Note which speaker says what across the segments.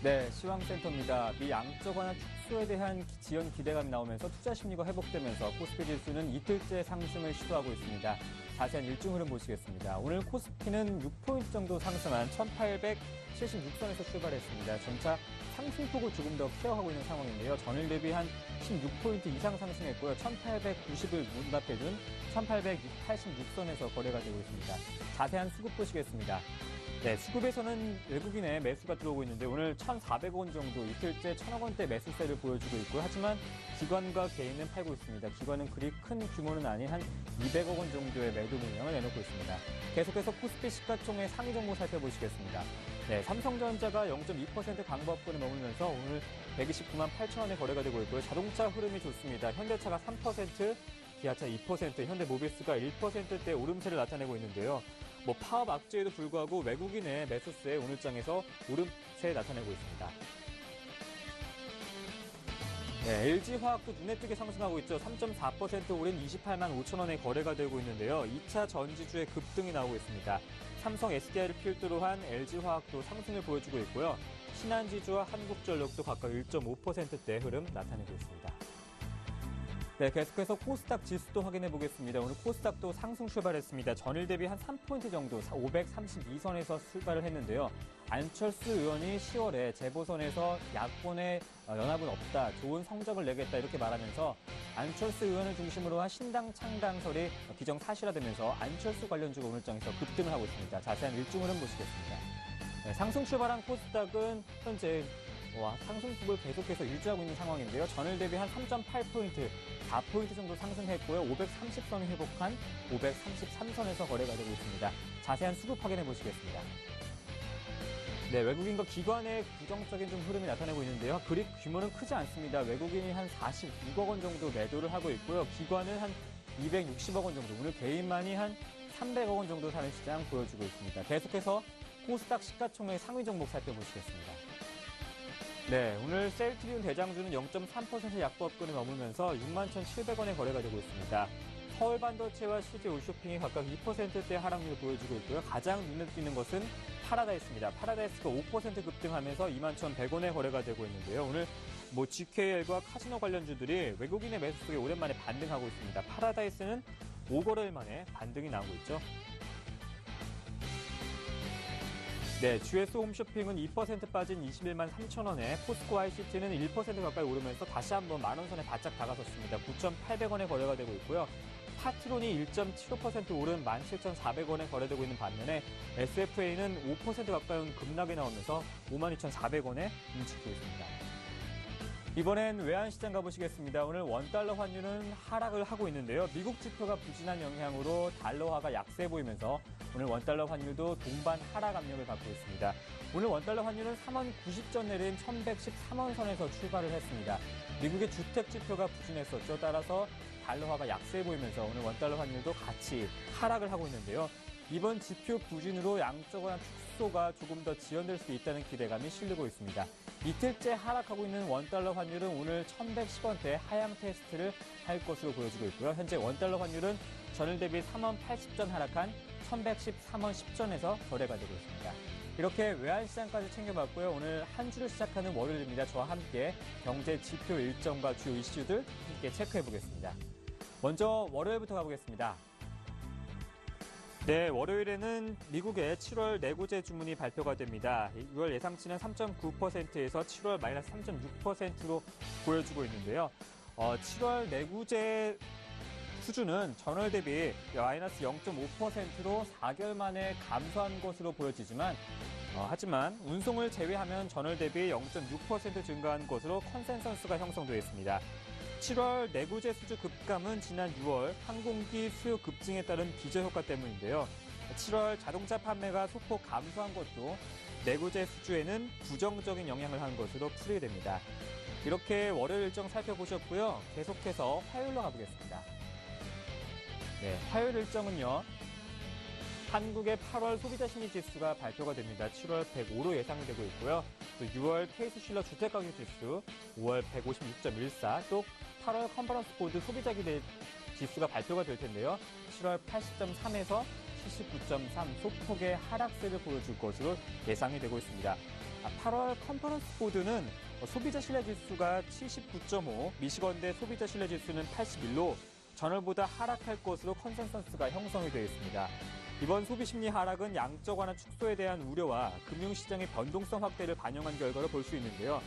Speaker 1: 네, 시황센터입니다. 미 양적 완화 축소에 대한 지연 기대감이 나오면서 투자 심리가 회복되면서 코스피 지수는 이틀째 상승을 시도하고 있습니다. 자세한 일정 흐름 보시겠습니다. 오늘 코스피는 6포인트 정도 상승한 1876선에서 출발했습니다. 점차 상승폭을 조금 더 키워가고 있는 상황인데요. 전일 대비 한 16포인트 이상 상승했고요. 1890을 문답해준 1886선에서 거래가 되고 있습니다. 자세한 수급 보시겠습니다. 네, 수급에서는 외국인의 매수가 들어오고 있는데 오늘 1,400억 원 정도 이틀째 1,000억 원대 매수세를 보여주고 있고요. 하지만 기관과 개인은 팔고 있습니다. 기관은 그리 큰 규모는 아닌 한 200억 원 정도의 매도 물량을 내놓고 있습니다. 계속해서 코스피 시가총액 상위 종목 살펴보시겠습니다. 네, 삼성전자가 0.2% 강보합권에 머물면서 오늘 129만 8천 원에 거래가 되고 있고요. 자동차 흐름이 좋습니다. 현대차가 3%, 기아차 2%, 현대모비스가 1%대 오름세를 나타내고 있는데요. 파업 악재에도 불구하고 외국인의 매수세 오늘장에서 오름세 나타내고 있습니다. 네, LG화학도 눈에 띄게 상승하고 있죠. 3.4% 오른 28만 5천 원에 거래가 되고 있는데요. 2차 전지주의 급등이 나오고 있습니다. 삼성 SDI를 필두로 한 LG화학도 상승을 보여주고 있고요. 신한지주와 한국전력도 각각 1.5%대 흐름 나타내고 있습니다. 네, 계속해서 코스닥 지수도 확인해 보겠습니다. 오늘 코스닥도 상승 출발했습니다. 전일 대비 한 3포인트 정도 532선에서 출발을 했는데요. 안철수 의원이 10월에 재보선에서 야권의 연합은 없다, 좋은 성적을 내겠다 이렇게 말하면서 안철수 의원을 중심으로 한 신당 창당설이 기정사실화되면서 안철수 관련주가 오늘장에서 급등을 하고 있습니다. 자세한 일정 흐름 보시겠습니다. 네, 상승 출발한 코스닥은 현재 상승폭을 계속해서 유지하고 있는 상황인데요. 전일 대비 한 3.8포인트, 4포인트 정도 상승했고요. 530선을 회복한 533선에서 거래가 되고 있습니다. 자세한 수급 확인해 보시겠습니다. 네, 외국인과 기관의 부정적인 좀 흐름이 나타내고 있는데요. 그리 규모는 크지 않습니다. 외국인이 한 46억 원 정도 매도를 하고 있고요. 기관은 한 260억 원 정도, 오늘 개인만이 한 300억 원 정도 사는 시장 보여주고 있습니다. 계속해서 코스닥 시가총액 상위 종목 살펴보시겠습니다. 네, 오늘 셀트리온 대장주는 0.3% 약보합권에 머물면서 61,700원에 거래가 되고 있습니다. 서울반도체와 CJ 올쇼핑이 각각 2%대 하락률을 보여주고 있고요. 가장 눈에 띄는 것은 파라다이스입니다. 파라다이스가 5% 급등하면서 21,100원에 거래가 되고 있는데요. 오늘 GKL과 카지노 관련주들이 외국인의 매수 속에 오랜만에 반등하고 있습니다. 파라다이스는 5거래일 만에 반등이 나오고 있죠. 네, GS 홈쇼핑은 2% 빠진 21만 3천 원에, 포스코 ICT는 1% 가까이 오르면서 다시 한번 만원 선에 바짝 다가섰습니다. 9,800원에 거래가 되고 있고요. 파트론이 1.75% 오른 17,400원에 거래되고 있는 반면에 SFA는 5% 가까운 급락이 나오면서 52,400원에 움직이고 있습니다. 이번엔 외환시장 가보시겠습니다. 오늘 원달러 환율은 하락을 하고 있는데요. 미국 지표가 부진한 영향으로 달러화가 약세 보이면서 오늘 원달러 환율도 동반 하락 압력을 받고 있습니다. 오늘 원달러 환율은 3원 90전 내린 1113원 선에서 출발을 했습니다. 미국의 주택 지표가 부진했었죠. 따라서 달러화가 약세 보이면서 오늘 원달러 환율도 같이 하락을 하고 있는데요. 이번 지표 부진으로 양적 완화 축소가 조금 더 지연될 수 있다는 기대감이 실리고 있습니다. 이틀째 하락하고 있는 원달러 환율은 오늘 1110원대 하향 테스트를 할 것으로 보여지고 있고요. 현재 원달러 환율은 전일 대비 3원 80전 하락한 1113원 10전에서 거래가 되고 있습니다. 이렇게 외환시장까지 챙겨봤고요. 오늘 한 주를 시작하는 월요일입니다. 저와 함께 경제 지표 일정과 주요 이슈들 함께 체크해보겠습니다. 먼저 월요일부터 가보겠습니다. 네, 월요일에는 미국의 7월 내구재 주문이 발표가 됩니다. 6월 예상치는 3.9%에서 7월 마이너스 3.6%로 보여주고 있는데요. 7월 내구재 수준은 전월 대비 마이너스 0.5%로 4개월 만에 감소한 것으로 보여지지만 하지만 운송을 제외하면 전월 대비 0.6% 증가한 것으로 컨센서스가 형성되어 있습니다. 7월 내구재 수주 급감은 지난 6월 항공기 수요 급증에 따른 기저효과 때문인데요. 7월 자동차 판매가 소폭 감소한 것도 내구재 수주에는 부정적인 영향을 한 것으로 풀이됩니다. 이렇게 월요일 일정 살펴보셨고요. 계속해서 화요일로 가보겠습니다. 네, 화요일 일정은요. 한국의 8월 소비자 심리지수가 발표가 됩니다. 7월 105로 예상이 되고 있고요. 또 6월 케이스실러 주택가격지수 5월 156.14, 또 8월 컨퍼런스 보드 소비자 기대 지수가 발표가 될 텐데요. 7월 80.3에서 79.3 소폭의 하락세를 보여줄 것으로 예상이 되고 있습니다. 8월 컨퍼런스 보드는 소비자 신뢰 지수가 79.5, 미시건대 소비자 신뢰 지수는 81로 전월보다 하락할 것으로 컨센서스가 형성이 되어 있습니다. 이번 소비 심리 하락은 양적 완화 축소에 대한 우려와 금융시장의 변동성 확대를 반영한 결과로 볼 수 있는데요.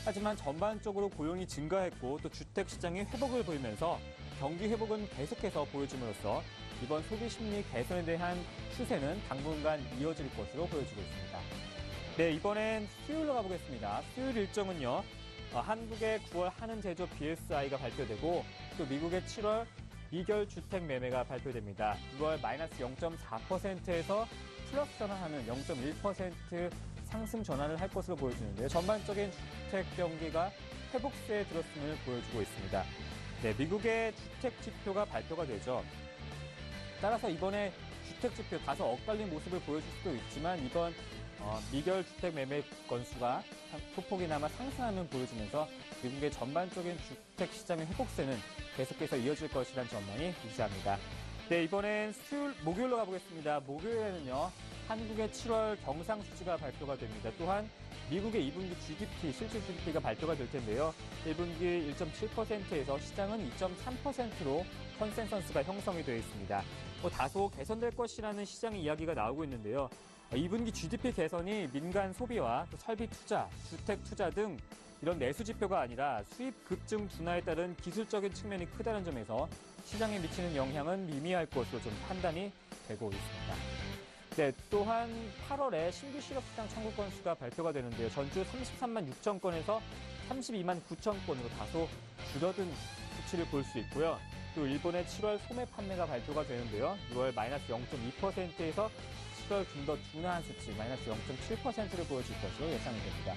Speaker 1: 하지만 전반적으로 고용이 증가했고 또 주택시장이 회복을 보이면서 경기 회복은 계속해서 보여줌으로써 이번 소비 심리 개선에 대한 추세는 당분간 이어질 것으로 보여지고 있습니다. 네, 이번엔 수요일로 가보겠습니다. 수요일 일정은요. 한국의 9월 한은 제조 BSI가 발표되고 또 미국의 7월 미결 주택 매매가 발표됩니다. 6월 마이너스 0.4%에서 플러스 전환하는 0.1% 상승 전환을 할 것으로 보여지는데요. 전반적인 주택 경기가 회복세에 들었음을 보여주고 있습니다. 네, 미국의 주택 지표가 발표가 되죠. 따라서 이번에 주택 지표 다소 엇갈린 모습을 보여줄 수도 있지만 이번 미결 주택 매매 건수가 소폭이나마 상승하는 보여지면서 미국의 전반적인 주택 시장의 회복세는 계속해서 이어질 것이라는 전망이 유지합니다. 네, 이번엔 목요일로 가보겠습니다. 목요일에는요, 한국의 7월 경상 수치가 발표가 됩니다. 또한 미국의 2분기 GDP, 실질 GDP가 발표가 될 텐데요. 1분기 1.7%에서 시장은 2.3%로 컨센서스가 형성이 되어 있습니다. 다소 개선될 것이라는 시장의 이야기가 나오고 있는데요. 2분기 GDP 개선이 민간 소비와 설비 투자, 주택 투자 등 이런 내수 지표가 아니라 수입 급증 둔화에 따른 기술적인 측면이 크다는 점에서 시장에 미치는 영향은 미미할 것으로 좀 판단이 되고 있습니다. 네, 또한 8월에 신규 실업시장 청구 건수가 발표가 되는데요. 전주 33만 6천 건에서 32만 9천 건으로 다소 줄어든 수치를 볼 수 있고요. 또 일본의 7월 소매 판매가 발표가 되는데요. 6월 마이너스 0.2%에서 7월 좀 더 둔화한 수치, 마이너스 0.7%를 보여줄 것으로 예상이 됩니다.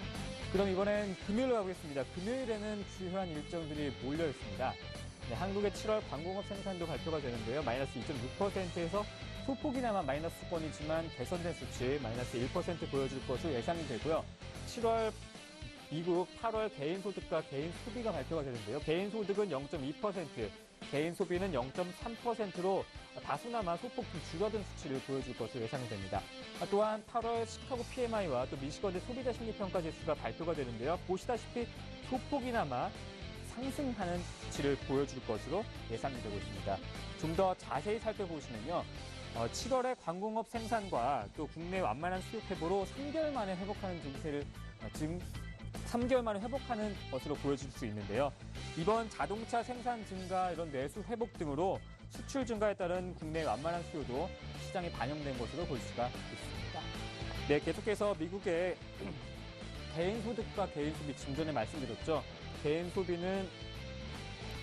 Speaker 1: 그럼 이번엔 금요일로 가보겠습니다. 금요일에는 주요한 일정들이 몰려 있습니다. 네, 한국의 7월 광공업 생산도 발표가 되는데요. 마이너스 2.6%에서 소폭이나마 마이너스권이지만 개선된 수치 마이너스 1% 보여줄 것으로 예상이 되고요. 7월 미국 8월 개인 소득과 개인 소비가 발표가 되는데요. 개인 소득은 0.2%, 개인 소비는 0.3%로 다소나마 소폭 좀 줄어든 수치를 보여줄 것으로 예상이 됩니다. 또한 8월 시카고 PMI와 또 미시건대 소비자 심리평가 지수가 발표가 되는데요. 보시다시피 소폭이나마 상승하는 수치를 보여줄 것으로 예상이 되고 있습니다. 좀 더 자세히 살펴보시면요. 7월의 광공업 생산과 또 국내 완만한 수요 회복으로 3개월 만에 회복하는 증세를 3개월 만에 회복하는 것으로 보여질 수 있는데요. 이번 자동차 생산 증가, 이런 내수 회복 등으로 수출 증가에 따른 국내 완만한 수요도 시장에 반영된 것으로 볼 수가 있습니다. 네, 계속해서 미국의 개인 소득과 개인 소비, 좀 전에 말씀드렸죠. 개인 소비는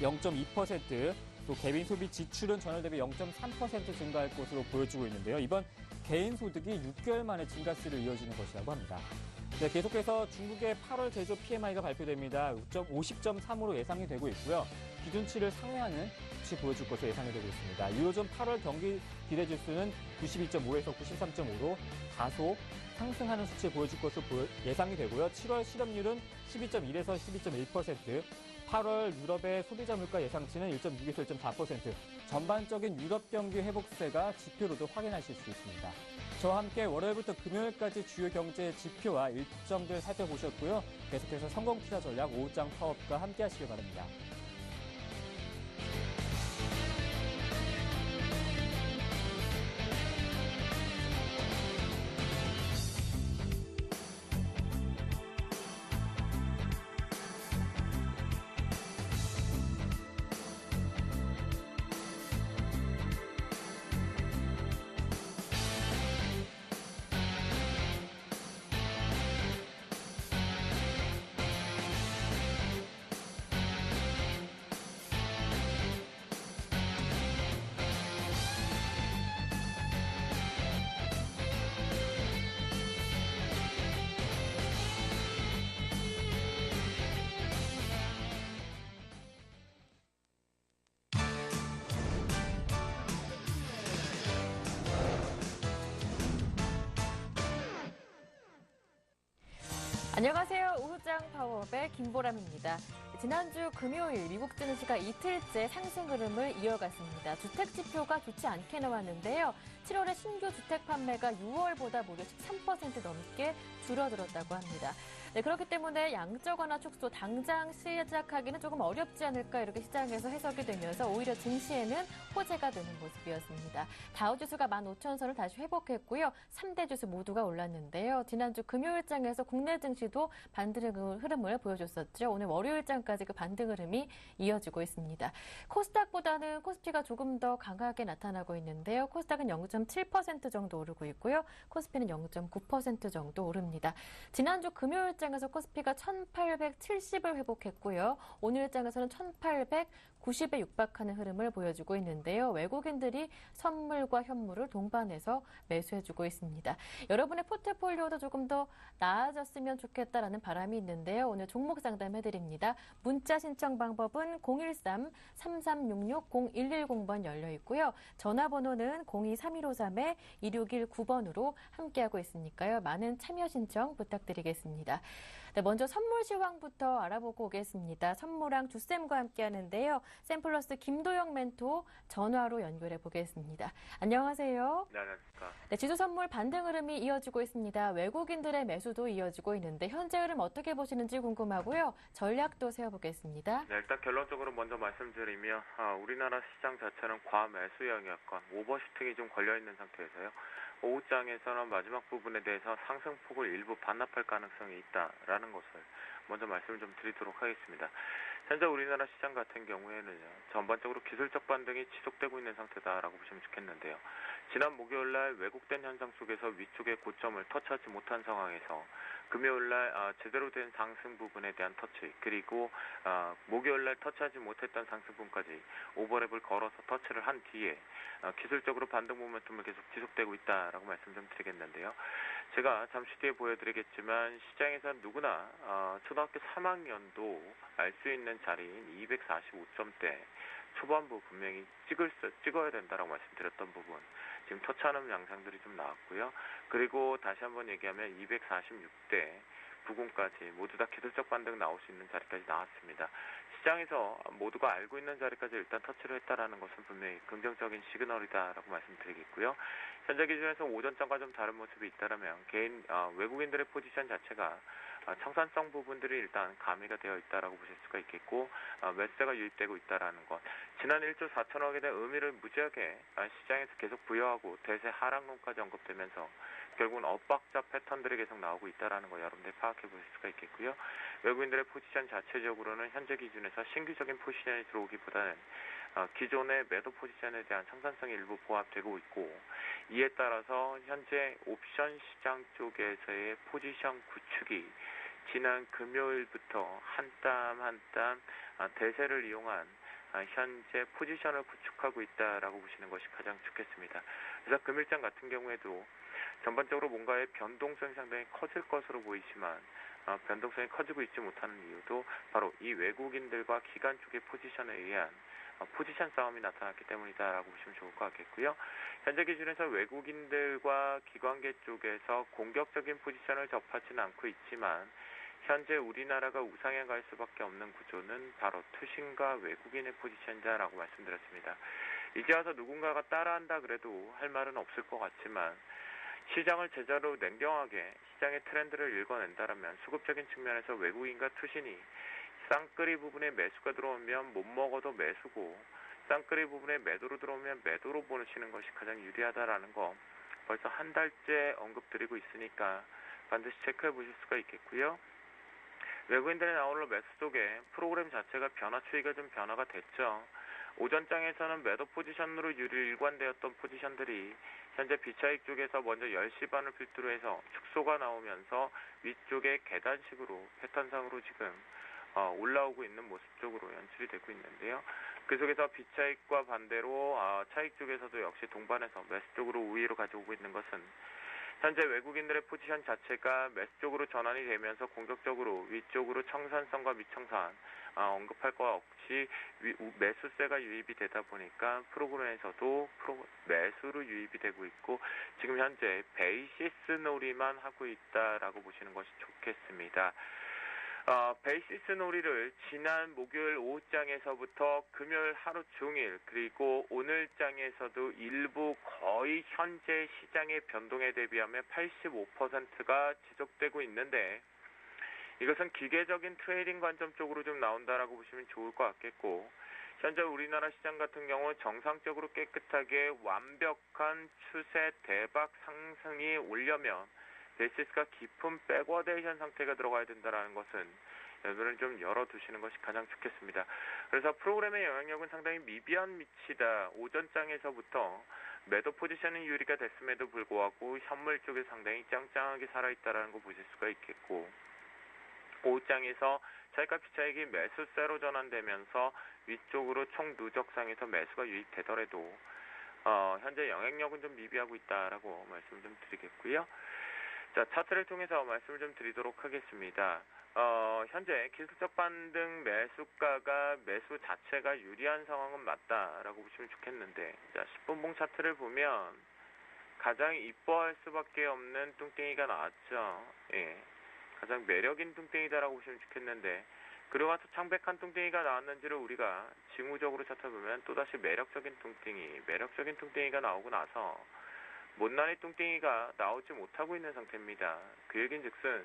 Speaker 1: 0.2%, 또 개인 소비 지출은 전월 대비 0.3% 증가할 것으로 보여지고 있는데요. 이번 개인 소득이 6개월 만에 증가세를 이어지는 것이라고 합니다. 네, 계속해서 중국의 8월 제조 PMI가 발표됩니다. 50.3으로 예상이 되고 있고요. 기준치를 상회하는 수치 보여줄 것으로 예상이 되고 있습니다. 유로존 8월 경기 기대지수는 92.5에서 93.5로 다소 상승하는 수치 보여줄 것으로 예상이 되고요. 7월 실업률은 12.1에서 12.1%, 8월 유럽의 소비자 물가 예상치는 1.6에서 1.4%, 전반적인 유럽 경기 회복세가 지표로도 확인하실 수 있습니다. 저와 함께 월요일부터 금요일까지 주요 경제 지표와 일정들 살펴보셨고요. 계속해서 성공 투자 전략 오후장 파업과 함께 하시길 바랍니다.
Speaker 2: 안녕하세요. 오후장 파워업의 김보람입니다. 지난주 금요일 미국 증시가 이틀째 상승 흐름을 이어갔습니다. 주택 지표가 좋지 않게 나왔는데요. 7월에 신규 주택 판매가 6월보다 무려 13% 넘게 줄어들었다고 합니다. 네, 그렇기 때문에 양적 완화 축소 당장 시작하기는 조금 어렵지 않을까 이렇게 시장에서 해석이 되면서 오히려 증시에는 호재가 되는 모습이었습니다. 다우지수가 15,000선을 다시 회복했고요. 3대 지수 모두가 올랐는데요. 지난주 금요일장에서 국내 증시도 반등 흐름을 보여줬었죠. 오늘 월요일장까지 그 반등 흐름이 이어지고 있습니다. 코스닥보다는 코스피가 조금 더 강하게 나타나고 있는데요. 코스닥은 0.7% 정도 오르고 있고요. 코스피는 0.9% 정도 오릅니다. 지난주 금요일장에서 코스피가 1870을 회복했고요. 오늘장에서는 1890에 육박하는 흐름을 보여주고 있는데요. 외국인들이 선물과 현물을 동반해서 매수해주고 있습니다. 여러분의 포트폴리오도 조금 더 나아졌으면 좋겠다라는 바람이 있는데요. 오늘 종목 상담해드립니다. 문자 신청 방법은 013-3366-0110번 열려 있고요. 전화번호는 02-3153-2619번으로 함께하고 있으니까요. 많은 참여 신청 부탁드리겠습니다. 네, 먼저 선물 시황부터 알아보고 오겠습니다. 선물왕 주쌤과 함께 하는데요. 샘플러스 김도영 멘토 전화로 연결해 보겠습니다. 안녕하세요.
Speaker 3: 네, 안녕하십니까.
Speaker 2: 네, 지수 선물 반등 흐름이 이어지고 있습니다. 외국인들의 매수도 이어지고 있는데 현재 흐름 어떻게 보시는지 궁금하고요. 전략도 세워보겠습니다.
Speaker 3: 네, 일단 결론적으로 먼저 말씀드리면 우리나라 시장 자체는 과매수 영역권, 오버슈팅이 좀 걸려있는 상태에서요. 오후장에서는 마지막 부분에 대해서 상승폭을 일부 반납할 가능성이 있다라는 것을 먼저 말씀을 좀 드리도록 하겠습니다. 현재 우리나라 시장 같은 경우에는요, 전반적으로 기술적 반등이 지속되고 있는 상태다라고 보시면 좋겠는데요. 지난 목요일날 왜곡된 현상 속에서 위쪽의 고점을 터치하지 못한 상황에서 금요일날 제대로 된 상승 부분에 대한 터치, 그리고 목요일날 터치하지 못했던 상승 부분까지 오버랩을 걸어서 터치를 한 뒤에 기술적으로 반등 모멘텀을 계속 지속되고 있다라고 말씀 좀 드리겠는데요. 제가 잠시 뒤에 보여드리겠지만 시장에서 누구나 초등학교 3학년도 알 수 있는 자리인 245점대 초반부 분명히 찍어야 된다라고 말씀드렸던 부분, 지금 터치하는 양상들이 좀 나왔고요. 그리고 다시 한번 얘기하면 246대 90까지 모두 다 기술적 반등 나올 수 있는 자리까지 나왔습니다. 시장에서 모두가 알고 있는 자리까지 일단 터치를 했다라는 것은 분명히 긍정적인 시그널이다라고 말씀드리겠고요. 현재 기준에서 오전장과 좀 다른 모습이 있다라면 외국인들의 포지션 자체가 청산성 부분들이 일단 가미가 되어 있다라고 보실 수가 있겠고, 매수세가 유입되고 있다라는 것, 지난 1조 4천억에 대한 의미를 무지하게 시장에서 계속 부여하고 대세 하락론까지 언급되면서 결국은 엇박자 패턴들이 계속 나오고 있다라는 거 여러분들이 파악해 보실 수가 있겠고요. 외국인들의 포지션 자체적으로는 현재 기준에서 신규적인 포지션이 들어오기보다는 기존의 매도 포지션에 대한 청산성이 일부 보합되고 있고, 이에 따라서 현재 옵션 시장 쪽에서의 포지션 구축이 지난 금요일부터 한 땀 한 땀 대세를 이용한 현재 포지션을 구축하고 있다라고 보시는 것이 가장 좋겠습니다. 그래서 금일장 같은 경우에도 전반적으로 뭔가의 변동성이 상당히 커질 것으로 보이지만 변동성이 커지고 있지 못하는 이유도 바로 이 외국인들과 기관 쪽의 포지션에 의한 포지션 싸움이 나타났기 때문이다라고 보시면 좋을 것 같겠고요. 현재 기준에서 외국인들과 기관계 쪽에서 공격적인 포지션을 접하지는 않고 있지만 현재 우리나라가 우상향 갈 수밖에 없는 구조는 바로 투신과 외국인의 포지션이다라고 말씀드렸습니다. 이제 와서 누군가가 따라한다 그래도 할 말은 없을 것 같지만 시장을 제자로 냉정하게 시장의 트렌드를 읽어낸다면 수급적인 측면에서 외국인과 투신이 쌍끌이 부분에 매수가 들어오면 못 먹어도 매수고 쌍끌이 부분에 매도로 들어오면 매도로 보시는 것이 가장 유리하다라는 거 벌써 한 달째 언급드리고 있으니까 반드시 체크해 보실 수가 있겠고요. 외국인들의 나홀로 매수 속에 프로그램 자체가 변화 추이가 좀 변화가 됐죠. 오전장에서는 매도 포지션으로 일관되었던 포지션들이 현재 비차익 쪽에서 먼저 10시 반을 필두로 해서 축소가 나오면서 위쪽에 계단식으로 패턴상으로 지금 올라오고 있는 모습 쪽으로 연출이 되고 있는데요. 그 속에서 비차익과 반대로 차익 쪽에서도 역시 동반해서 매수 쪽으로 우위로 가져오고 있는 것은 현재 외국인들의 포지션 자체가 매수 쪽으로 전환이 되면서 공격적으로 위쪽으로 청산성과 미청산 언급할 것 없이 매수세가 유입이 되다 보니까 프로그램에서도 매수로 유입이 되고 있고 지금 현재 베이시스 놀이만 하고 있다라고 보시는 것이 좋겠습니다. 베이시스 놀이를 지난 목요일 오후장에서부터 금요일 하루 종일 그리고 오늘장에서도 일부 거의 현재 시장의 변동에 대비하면 85%가 지속되고 있는데 이것은 기계적인 트레이딩 관점 쪽으로 좀 나온다라고 보시면 좋을 것 같겠고 현재 우리나라 시장 같은 경우 정상적으로 깨끗하게 완벽한 추세 대박 상승이 오려면 베이시스가 깊은 백워데이션 상태가 들어가야 된다는 것은 여러분은 좀 열어두시는 것이 가장 좋겠습니다. 그래서 프로그램의 영향력은 상당히 미비한 위치다. 오전장에서부터 매도 포지션은 유리가 됐음에도 불구하고 현물 쪽에 상당히 짱짱하게 살아있다는 거 보실 수가 있겠고 오후장에서 차익과 피차익이 매수세로 전환되면서 위쪽으로 총 누적상에서 매수가 유입되더라도 현재 영향력은 좀 미비하고 있다라고 말씀을 좀 드리겠고요. 자, 차트를 통해서 말씀을 좀 드리도록 하겠습니다. 현재 기술적 반등 매수가가 매수 자체가 유리한 상황은 맞다라고 보시면 좋겠는데, 자, 10분봉 차트를 보면 가장 이뻐할 수밖에 없는 뚱땡이가 나왔죠. 예. 가장 매력인 뚱땡이다라고 보시면 좋겠는데, 그리고 와서 창백한 뚱땡이가 나왔는지를 우리가 징후적으로 찾아보면 또다시 매력적인 뚱땡이가 나오고 나서 못난이 뚱땡이가 나오지 못하고 있는 상태입니다. 그 얘긴즉슨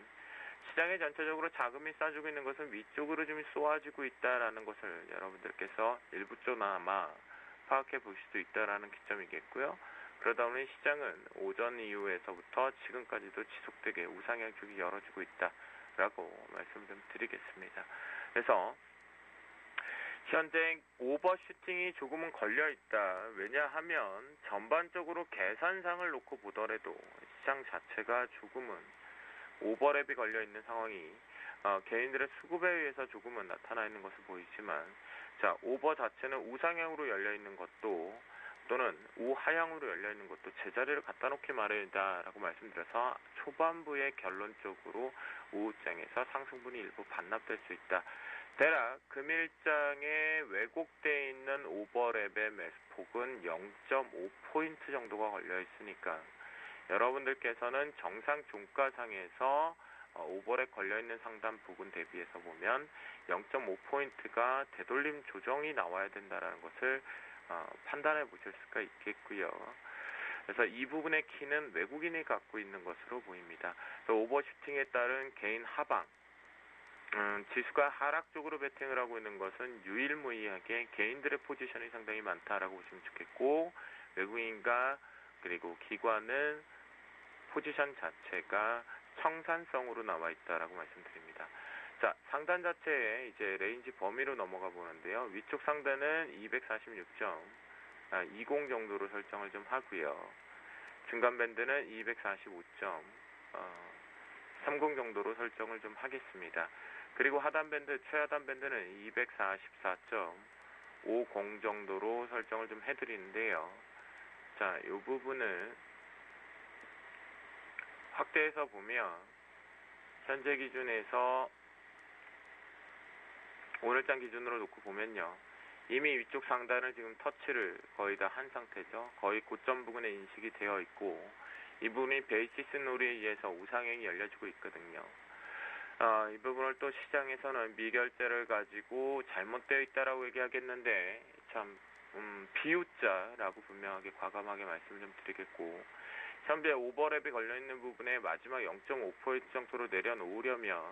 Speaker 3: 시장에 전체적으로 자금이 싸지고 있는 것은 위쪽으로 좀 쏘아지고 있다라는 것을 여러분들께서 일부조나마 파악해 보실 수 있다라는 기점이겠고요. 그러다 보니 시장은 오전 이후에서부터 지금까지도 지속되게 우상향 쪽이 열어지고 있다라고 말씀 좀 드리겠습니다. 그래서 현재 오버슈팅이 조금은 걸려있다. 왜냐하면 전반적으로 계산상을 놓고 보더라도 시장 자체가 조금은 오버랩이 걸려있는 상황이 개인들의 수급에 의해서 조금은 나타나 있는 것을 보이지만 자, 오버 자체는 우상향으로 열려있는 것도 또는 우하향으로 열려있는 것도 제자리를 갖다 놓기 마련이다라고 말씀드려서 초반부의 결론적으로 오후장에서 상승분이 일부 반납될 수 있다. 대략 금일장에 왜곡되어 있는 오버랩의 매수폭은 0.5포인트 정도가 걸려 있으니까 여러분들께서는 정상 종가상에서 오버랩 걸려있는 상단 부분 대비해서 보면 0.5포인트가 되돌림 조정이 나와야 된다는 것을 판단해 보실 수가 있겠고요. 그래서 이 부분의 키는 외국인이 갖고 있는 것으로 보입니다. 오버슈팅에 따른 개인 하방, 지수가 하락 쪽으로 베팅을 하고 있는 것은 유일무이하게 개인들의 포지션이 상당히 많다라고 보시면 좋겠고 외국인과 그리고 기관은 포지션 자체가 청산성으로 나와 있다라고 말씀드립니다. 자, 상단 자체에 이제 레인지 범위로 넘어가 보는데요. 위쪽 상단은 246.20 정도로 설정을 좀 하고요. 중간 밴드는 245.30 정도로 설정을 좀 하겠습니다. 그리고 하단 밴드, 최하단 밴드는 244.50 정도로 설정을 좀 해드리는데요. 자, 이 부분을 확대해서 보면 현재 기준에서 오늘장 기준으로 놓고 보면요. 이미 위쪽 상단을 지금 터치를 거의 다 한 상태죠. 거의 고점 부근에 인식이 되어 있고 이 부분이 베이시스 놀이에 의해서 우상향이 열려지고 있거든요. 이 부분을 또 시장에서는 미결제를 가지고 잘못되어 있다라고 얘기하겠는데 참 비웃자라고 분명하게 과감하게 말씀을 좀 드리겠고 현재 오버랩이 걸려있는 부분에 마지막 0.5포인트 정도로 내려놓으려면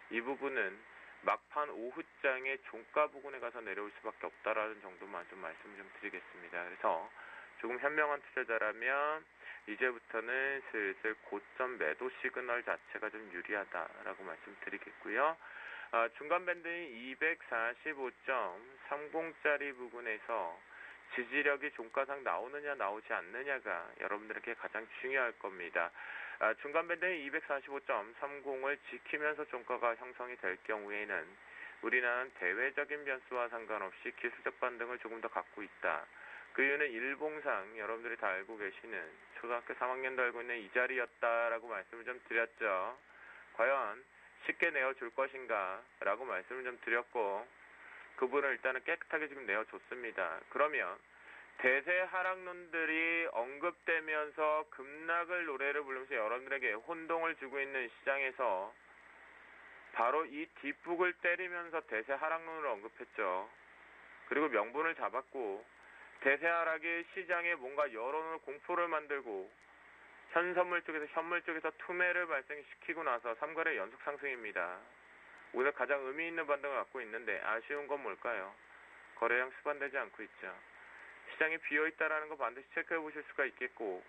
Speaker 3: 이 부분은 막판 오후장의 종가 부근에 가서 내려올 수밖에 없다라는 정도만 좀 말씀을 좀 드리겠습니다. 그래서 조금 현명한 투자자라면 이제부터는 슬슬 고점 매도 시그널 자체가 좀 유리하다라고 말씀드리겠고요. 중간 밴드인 245.30짜리 부분에서 지지력이 종가상 나오느냐 나오지 않느냐가 여러분들에게 가장 중요할 겁니다. 중간 밴드인 245.30을 지키면서 종가가 형성이 될 경우에는 우리나라는 대외적인 변수와 상관없이 기술적 반등을 조금 더 갖고 있다. 그 이유는 일봉상 여러분들이 다 알고 계시는 초등학교 3학년도 알고 있는 이 자리였다라고 말씀을 좀 드렸죠. 과연 쉽게 내어줄 것인가 라고 말씀을 좀 드렸고 그분을 일단은 깨끗하게 지금 내어줬습니다. 그러면 대세 하락론들이 언급되면서 급락을 노래를 부르면서 여러분들에게 혼동을 주고 있는 시장에서 바로 이 뒷북을 때리면서 대세 하락론을 언급했죠. 그리고 명분을 잡았고 대세 하락의 시장에 뭔가 여론을 공포를 만들고 현물 쪽에서 투매를 발생시키고 나서 3거래 연속 상승입니다. 오늘 가장 의미 있는 반등을 갖고 있는데 아쉬운 건 뭘까요? 거래량 수반되지 않고 있죠. 시장이 비어있다라는 거 반드시 체크해 보실 수가 있겠고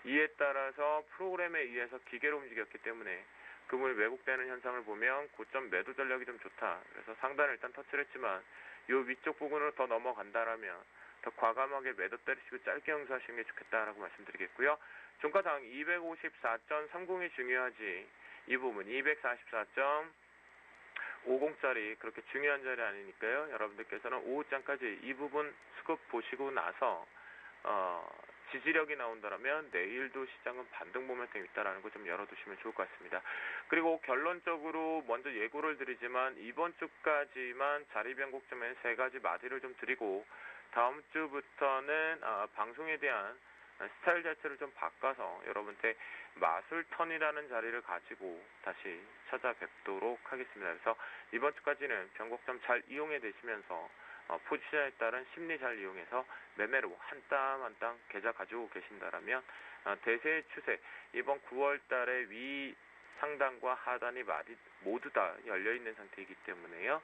Speaker 3: 이에 따라서 프로그램에 의해서 기계로 움직였기 때문에 금을 왜곡되는 현상을 보면 고점 매도 전략이 좀 좋다. 그래서 상단을 일단 터치를 했지만 이 위쪽 부분으로 더 넘어간다라면 더 과감하게 매도 때리시고 짧게 응수하시는 게 좋겠다라고 말씀드리겠고요. 종가상 254.30이 중요하지 이 부분 244.50짜리 그렇게 중요한 자리 아니니까요. 여러분들께서는 오후장까지 이 부분 수급 보시고 나서 지지력이 나온다면 내일도 시장은 반등 모멘텀이 있다라는 거 좀 열어두시면 좋을 것 같습니다. 그리고 결론적으로 먼저 예고를 드리지만 이번 주까지만 자리 변곡점에 3가지 마디를 좀 드리고 다음 주부터는 방송에 대한 스타일 자체를 좀 바꿔서 여러분께 마술턴이라는 자리를 가지고 다시 찾아뵙도록 하겠습니다. 그래서 이번 주까지는 변곡점 잘 이용해 되시면서 포지션에 따른 심리 잘 이용해서 매매로 한 땀 한 땀 계좌 가지고 계신다라면 대세의 추세 이번 9월 달에 위 상단과 하단이 모두 다 열려있는 상태이기 때문에요.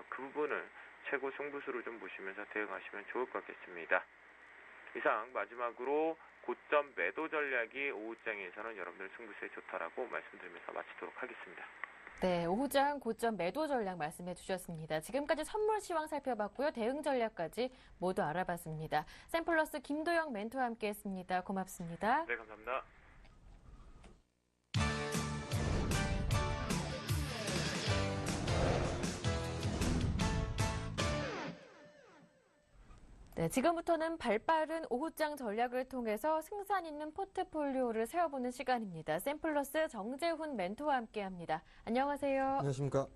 Speaker 3: 그 부분을 최고 승부수로 좀 보시면서 대응하시면 좋을 것 같겠습니다. 이상 마지막으로 고점 매도 전략이 오후장에서는 여러분들 승부수에 좋다라고 말씀드리면서 마치도록 하겠습니다.
Speaker 2: 네, 오후장 고점 매도 전략 말씀해 주셨습니다. 지금까지 선물 시황 살펴봤고요. 대응 전략까지 모두 알아봤습니다. 샘플러스 김도영 멘토와 함께했습니다. 고맙습니다.
Speaker 3: 네, 감사합니다.
Speaker 2: 네, 지금부터는 발빠른 오후장 전략을 통해서 승산 있는 포트폴리오를 세워보는 시간입니다. 샘플러스 정재훈 멘토와 함께합니다. 안녕하세요.
Speaker 4: 안녕하십니까.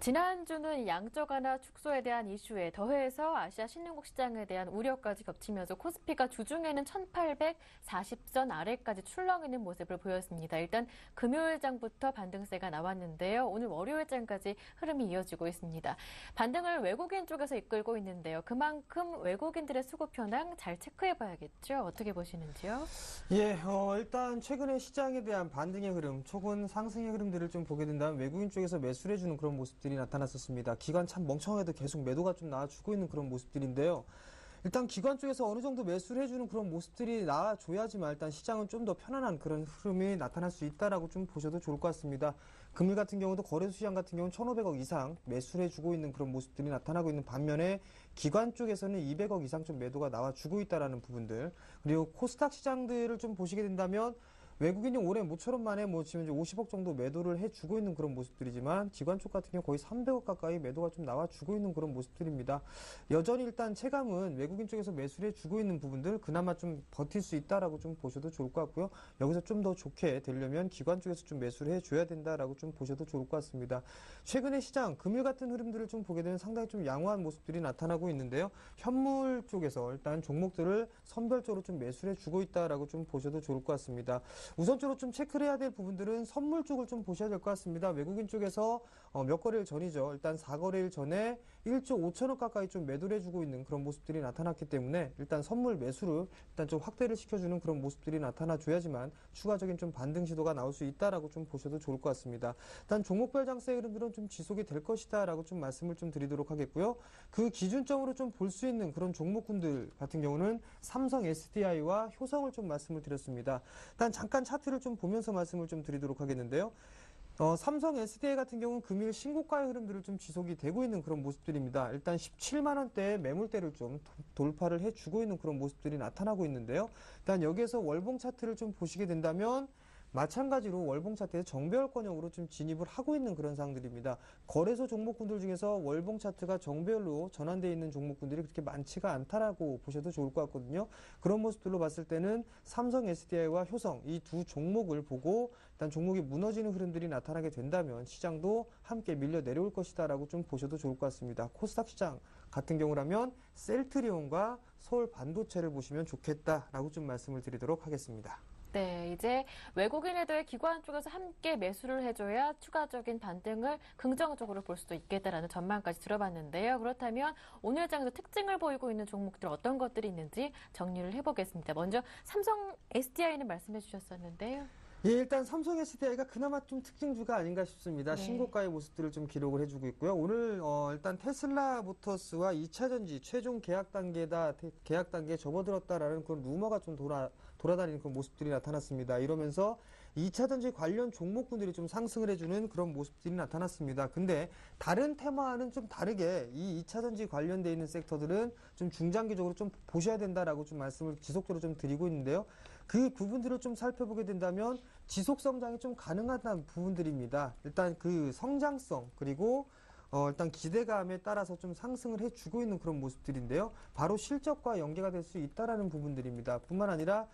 Speaker 2: 지난주는 양적 완화 축소에 대한 이슈에 더해서 아시아 신흥국 시장에 대한 우려까지 겹치면서 코스피가 주중에는 1840선 아래까지 출렁이는 모습을 보였습니다. 일단 금요일장부터 반등세가 나왔는데요. 오늘 월요일장까지 흐름이 이어지고 있습니다. 반등을 외국인 쪽에서 이끌고 있는데요. 그만큼 외국인들의 수급 현황 잘 체크해봐야겠죠. 어떻게 보시는지요?
Speaker 4: 예, 일단 최근에 시장에 대한 반등의 흐름, 초근 상승의 흐름들을 좀 보게 된다면 외국인 쪽에서 매수를 해주는 그런 모습들이 나타났었습니다. 기관 참 멍청해도 계속 매도가 좀 나와주고 있는 그런 모습들인데요. 일단 기관 쪽에서 어느 정도 매수를 해주는 그런 모습들이 나와줘야지만 일단 시장은 좀 더 편안한 그런 흐름이 나타날 수 있다라고 좀 보셔도 좋을 것 같습니다. 금일 같은 경우도 거래소 시장 같은 경우는 1,500억 이상 매수를 해주고 있는 그런 모습들이 나타나고 있는 반면에 기관 쪽에서는 200억 이상 좀 매도가 나와주고 있다라는 부분들, 그리고 코스닥 시장들을 좀 보시게 된다면 외국인이 올해 모처럼 만에 지금 이제 50억 정도 매도를 해주고 있는 그런 모습들이지만 기관 쪽 같은 경우 거의 300억 가까이 매도가 좀 나와주고 있는 그런 모습들입니다. 여전히 일단 체감은 외국인 쪽에서 매수를 해주고 있는 부분들 그나마 좀 버틸 수 있다라고 좀 보셔도 좋을 것 같고요. 여기서 좀 더 좋게 되려면 기관 쪽에서 좀 매수를 해줘야 된다라고 좀 보셔도 좋을 것 같습니다. 최근에 시장 금일 같은 흐름들을 좀 보게 되면 상당히 좀 양호한 모습들이 나타나고 있는데요. 현물 쪽에서 일단 종목들을 선별적으로 좀 매수를 해주고 있다라고 좀 보셔도 좋을 것 같습니다. 우선적으로 좀 체크를 해야 될 부분들은 선물 쪽을 좀 보셔야 될 것 같습니다. 외국인 쪽에서 몇 거래일 전이죠. 일단 4거래일 전에 1조 5천억 가까이 좀 매도를 해주고 있는 그런 모습들이 나타났기 때문에 일단 선물 매수를 일단 좀 확대를 시켜주는 그런 모습들이 나타나줘야지만 추가적인 좀 반등 시도가 나올 수 있다라고 좀 보셔도 좋을 것 같습니다. 일단 종목별 장세 흐름들은 좀 지속이 될 것이다라고 좀 말씀을 좀 드리도록 하겠고요. 그 기준점으로 좀 볼 수 있는 그런 종목군들 같은 경우는 삼성 SDI와 효성을 좀 말씀을 드렸습니다. 일단 잠깐 차트를 좀 보면서 말씀을 좀 드리도록 하겠는데요. 삼성 SDI 같은 경우는 금일 신고가의 흐름들을 좀 지속이 되고 있는 그런 모습들입니다. 일단 17만 원대의 매물대를 좀 돌파를 해주고 있는 그런 모습들이 나타나고 있는데요. 일단 여기에서 월봉 차트를 좀 보시게 된다면 마찬가지로 월봉 차트에 정배열권형으로 좀 진입을 하고 있는 그런 상황들입니다. 거래소 종목군들 중에서 월봉 차트가 정배열로 전환되어 있는 종목군들이 그렇게 많지가 않다라고 보셔도 좋을 것 같거든요. 그런 모습들로 봤을 때는 삼성 SDI와 효성 이 두 종목을 보고 일단 종목이 무너지는 흐름들이 나타나게 된다면 시장도 함께 밀려 내려올 것이다라고 좀 보셔도 좋을 것 같습니다. 코스닥 시장 같은 경우라면 셀트리온과 서울 반도체를 보시면 좋겠다라고 좀 말씀을 드리도록 하겠습니다.
Speaker 2: 네, 이제 외국인 매도에 기관 쪽에서 함께 매수를 해줘야 추가적인 반등을 긍정적으로 볼 수도 있겠다라는 전망까지 들어봤는데요. 그렇다면 오늘 장에서 특징을 보이고 있는 종목들 어떤 것들이 있는지 정리를 해보겠습니다. 먼저 삼성 SDI는 말씀해 주셨었는데요.
Speaker 4: 예, 일단 삼성 SDI가 그나마 좀 특징주가 아닌가 싶습니다.
Speaker 2: 네.
Speaker 4: 신고가의 모습들을 좀 기록을 해주고 있고요. 오늘 일단 테슬라 모터스와 2차 전지 최종 계약 단계에 접어들었다라는 그런 루머가 좀 돌아다니는 그런 모습들이 나타났습니다. 이러면서 2차 전지 관련 종목군들이 좀 상승을 해주는 그런 모습들이 나타났습니다. 근데 다른 테마와는 좀 다르게 이 2차 전지 관련돼 있는 섹터들은 좀 중장기적으로 좀 보셔야 된다라고 좀 말씀을 지속적으로 좀 드리고 있는데요. 그 부분들을 좀 살펴보게 된다면 지속 성장이 좀 가능하다는 부분들입니다. 일단 그 성장성 그리고 일단 기대감에 따라서 좀 상승을 해주고 있는 그런 모습들인데요. 바로 실적과 연계가 될 수 있다라는 부분들입니다. 뿐만 아니라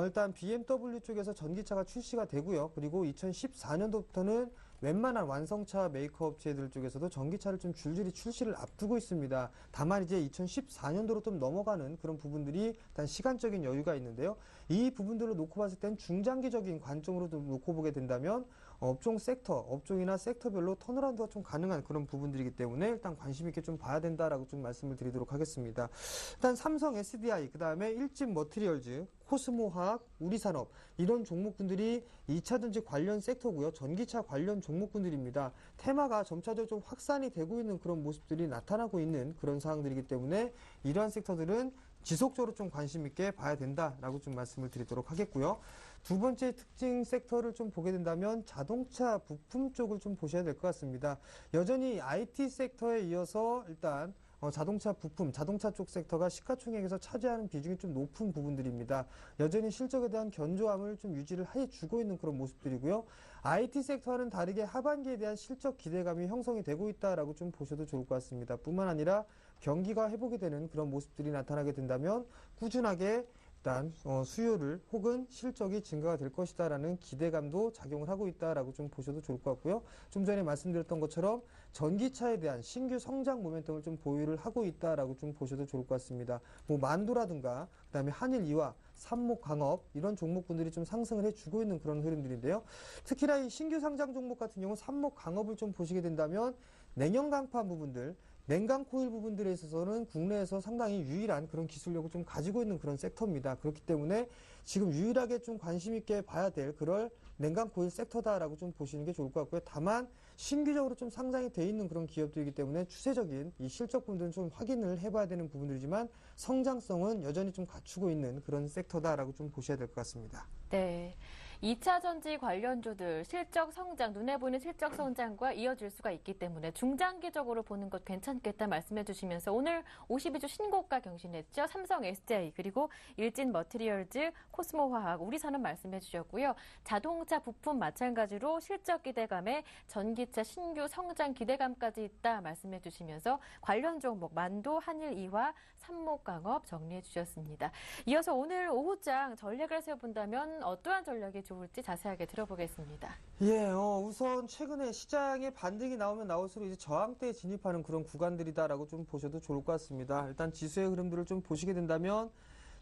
Speaker 4: 일단 BMW 쪽에서 전기차가 출시가 되고요. 그리고 2014년도부터는 웬만한 완성차 메이커 업체들 쪽에서도 전기차를 좀 줄줄이 출시를 앞두고 있습니다. 다만 이제 2014년도로 좀 넘어가는 그런 부분들이 일단 시간적인 여유가 있는데요. 이 부분들로 놓고 봤을 땐 중장기적인 관점으로 좀 놓고 보게 된다면 업종이나 섹터별로 턴어라운드가 좀 가능한 그런 부분들이기 때문에 일단 관심 있게 좀 봐야 된다라고 좀 말씀을 드리도록 하겠습니다. 일단 삼성 SDI, 그 다음에 일진 머티리얼즈, 코스모화학, 우리산업 이런 종목군들이 2차 전지 관련 섹터고요. 전기차 관련 종목군들입니다. 테마가 점차적으로 좀 확산이 되고 있는 그런 모습들이 나타나고 있는 그런 상황들이기 때문에 이러한 섹터들은 지속적으로 좀 관심 있게 봐야 된다라고 좀 말씀을 드리도록 하겠고요. 두 번째 특징 섹터를 좀 보게 된다면 자동차 부품 쪽을 좀 보셔야 될 것 같습니다. 여전히 IT 섹터에 이어서 일단 자동차 부품, 자동차 쪽 섹터가 시가총액에서 차지하는 비중이 좀 높은 부분들입니다. 여전히 실적에 대한 견조함을 좀 유지를 해주고 있는 그런 모습들이고요. IT 섹터와는 다르게 하반기에 대한 실적 기대감이 형성이 되고 있다라고 좀 보셔도 좋을 것 같습니다. 뿐만 아니라 경기가 회복이 되는 그런 모습들이 나타나게 된다면 꾸준하게 일단 수요를 혹은 실적이 증가가 될 것이다라는 기대감도 작용을 하고 있다라고 좀 보셔도 좋을 것 같고요. 좀 전에 말씀드렸던 것처럼 전기차에 대한 신규 성장 모멘텀을 좀 보유를 하고 있다라고 좀 보셔도 좋을 것 같습니다. 뭐 만도라든가 그다음에 한일이와 삼목광업 이런 종목군들이 좀 상승을 해주고 있는 그런 흐름들인데요. 특히나 이 신규 상장 종목 같은 경우 삼목광업을 좀 보시게 된다면 냉형 강판 부분들 냉각 코일 부분들에 있어서는 국내에서 상당히 유일한 그런 기술력을 좀 가지고 있는 그런 섹터입니다. 그렇기 때문에 지금 유일하게 좀 관심 있게 봐야 될 그럴 냉각 코일 섹터다라고 좀 보시는 게 좋을 것 같고요. 다만 신규적으로 좀 상장이 돼 있는 그런 기업들이기 때문에 추세적인 이 실적 부분들은 좀 확인을 해봐야 되는 부분들이지만 성장성은 여전히 좀 갖추고 있는 그런 섹터다라고 좀 보셔야 될 것 같습니다.
Speaker 2: 네. 2차 전지 관련주들 실적 성장, 눈에 보이는 실적 성장과 이어질 수가 있기 때문에 중장기적으로 보는 것 괜찮겠다 말씀해 주시면서 오늘 52주 신고가 경신했죠. 삼성 SDI 그리고 일진 머티리얼즈, 코스모화학, 우리산업 말씀해 주셨고요. 자동차 부품 마찬가지로 실적 기대감에 전기차 신규 성장 기대감까지 있다 말씀해 주시면서 관련 종목 만도, 한일이화, 삼목광업 정리해 주셨습니다. 이어서 오늘 오후장 전략을 세워본다면 어떠한 전략이 좋을지 자세하게 들어보겠습니다.
Speaker 4: 예, 우선 최근에 시장에 반등이 나오면 나올수록 이제 저항대에 진입하는 그런 구간들이다라고 좀 보셔도 좋을 것 같습니다. 일단 지수의 흐름들을 좀 보시게 된다면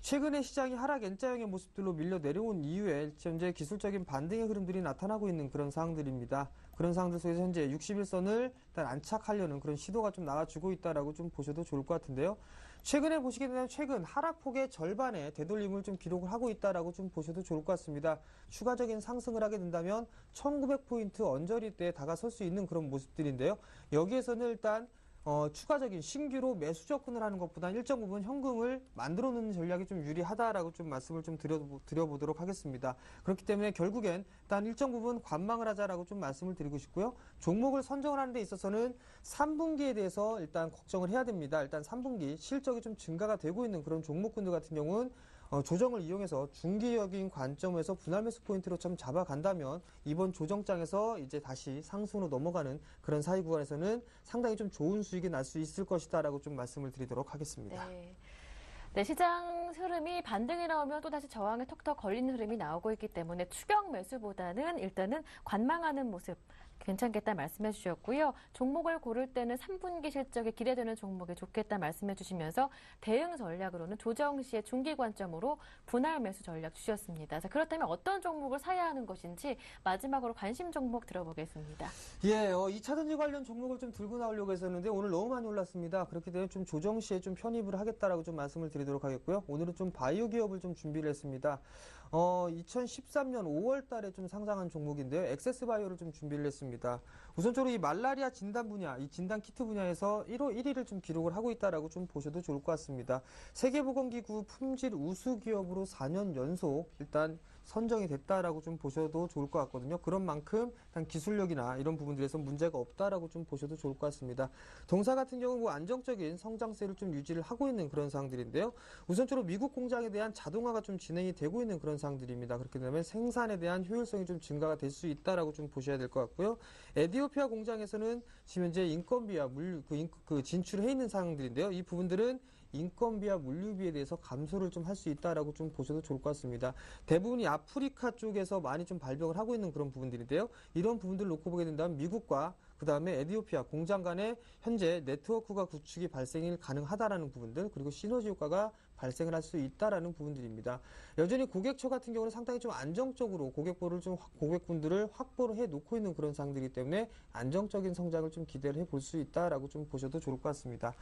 Speaker 4: 최근에 시장이 하락 N자형의 모습들로 밀려 내려온 이후에 현재 기술적인 반등의 흐름들이 나타나고 있는 그런 상황들입니다. 그런 상황들 속에서 현재 61선을 일단 안착하려는 그런 시도가 좀 나와주고 있다라고 좀 보셔도 좋을 것 같은데요. 최근에 보시게 되면 최근 하락폭의 절반의 되돌림을 좀 기록을 하고 있다라고 좀 보셔도 좋을 것 같습니다. 추가적인 상승을 하게 된다면 1900포인트 언저리대에 다가설 수 있는 그런 모습들인데요. 여기에서는 일단 추가적인 신규로 매수 접근을 하는 것보다 일정 부분 현금을 만들어 놓는 전략이 좀 유리하다라고 좀 말씀을 좀 드려보도록 하겠습니다. 그렇기 때문에 결국엔 일단 일정 부분 관망을 하자라고 좀 말씀을 드리고 싶고요. 종목을 선정을 하는 데 있어서는 3분기에 대해서 일단 걱정을 해야 됩니다. 일단 3분기 실적이 좀 증가가 되고 있는 그런 종목군들 같은 경우는 조정을 이용해서 중기적인 관점에서 분할 매수 포인트로 좀 잡아간다면 이번 조정장에서 이제 다시 상승으로 넘어가는 그런 사이 구간에서는 상당히 좀 좋은 수익이 날 수 있을 것이다라고 좀 말씀을 드리도록 하겠습니다.
Speaker 2: 네, 시장 흐름이 반등이 나오면 또 다시 저항에 턱턱 걸리는 흐름이 나오고 있기 때문에 추격 매수보다는 일단은 관망하는 모습 괜찮겠다 말씀해 주셨고요. 종목을 고를 때는 3분기 실적이 기대되는 종목이 좋겠다 말씀해 주시면서 대응 전략으로는 조정 시의 중기 관점으로 분할 매수 전략 주셨습니다. 자, 그렇다면 어떤 종목을 사야 하는 것인지 마지막으로 관심 종목 들어보겠습니다.
Speaker 4: 예, 2차전지 관련 종목을 좀 들고 나오려고 했었는데 오늘 너무 많이 올랐습니다. 그렇기 때문에 좀 조정 시에 좀 편입을 하겠다라고 좀 말씀을 드리도록 하겠고요. 오늘은 좀 바이오 기업을 좀 준비를 했습니다. 2013년 5월 달에 좀 상장한 종목인데요. 액세스 바이오를 좀 준비를 했습니다. 우선적으로 이 말라리아 진단 분야, 이 진단 키트 분야에서 1위를 좀 기록을 하고 있다라고 좀 보셔도 좋을 것 같습니다. 세계보건기구 품질 우수 기업으로 4년 연속 일단 선정이 됐다라고 좀 보셔도 좋을 것 같거든요. 그런 만큼 일단 기술력이나 이런 부분들에서 문제가 없다라고 좀 보셔도 좋을 것 같습니다. 동사 같은 경우 뭐 안정적인 성장세를 좀 유지를 하고 있는 그런 사항들인데요. 우선적으로 미국 공장에 대한 자동화가 좀 진행이 되고 있는 그런 사항들입니다. 그렇게 되면 생산에 대한 효율성이 좀 증가가 될 수 있다라고 좀 보셔야 될 것 같고요. 에디오피아 공장에서는 지금 현재 인건비와 진출해 있는 사항들인데요. 이 부분들은 인건비와 물류비에 대해서 감소를 좀 할 수 있다라고 좀 보셔도 좋을 것 같습니다. 대부분이 아프리카 쪽에서 많이 좀 발병을 하고 있는 그런 부분들인데요. 이런 부분들을 놓고 보게 된다면 미국과 그 다음에 에디오피아 공장 간에 현재 네트워크가 구축이 발생이 가능하다라는 부분들, 그리고 시너지 효과가 발생을 할 수 있다라는 부분들입니다. 여전히 고객처 같은 경우는 상당히 좀 안정적으로 고객분들을 확보를 해 놓고 있는 그런 상황들이기 때문에 안정적인 성장을 좀 기대를 해 볼 수 있다라고 좀 보셔도 좋을 것 같습니다.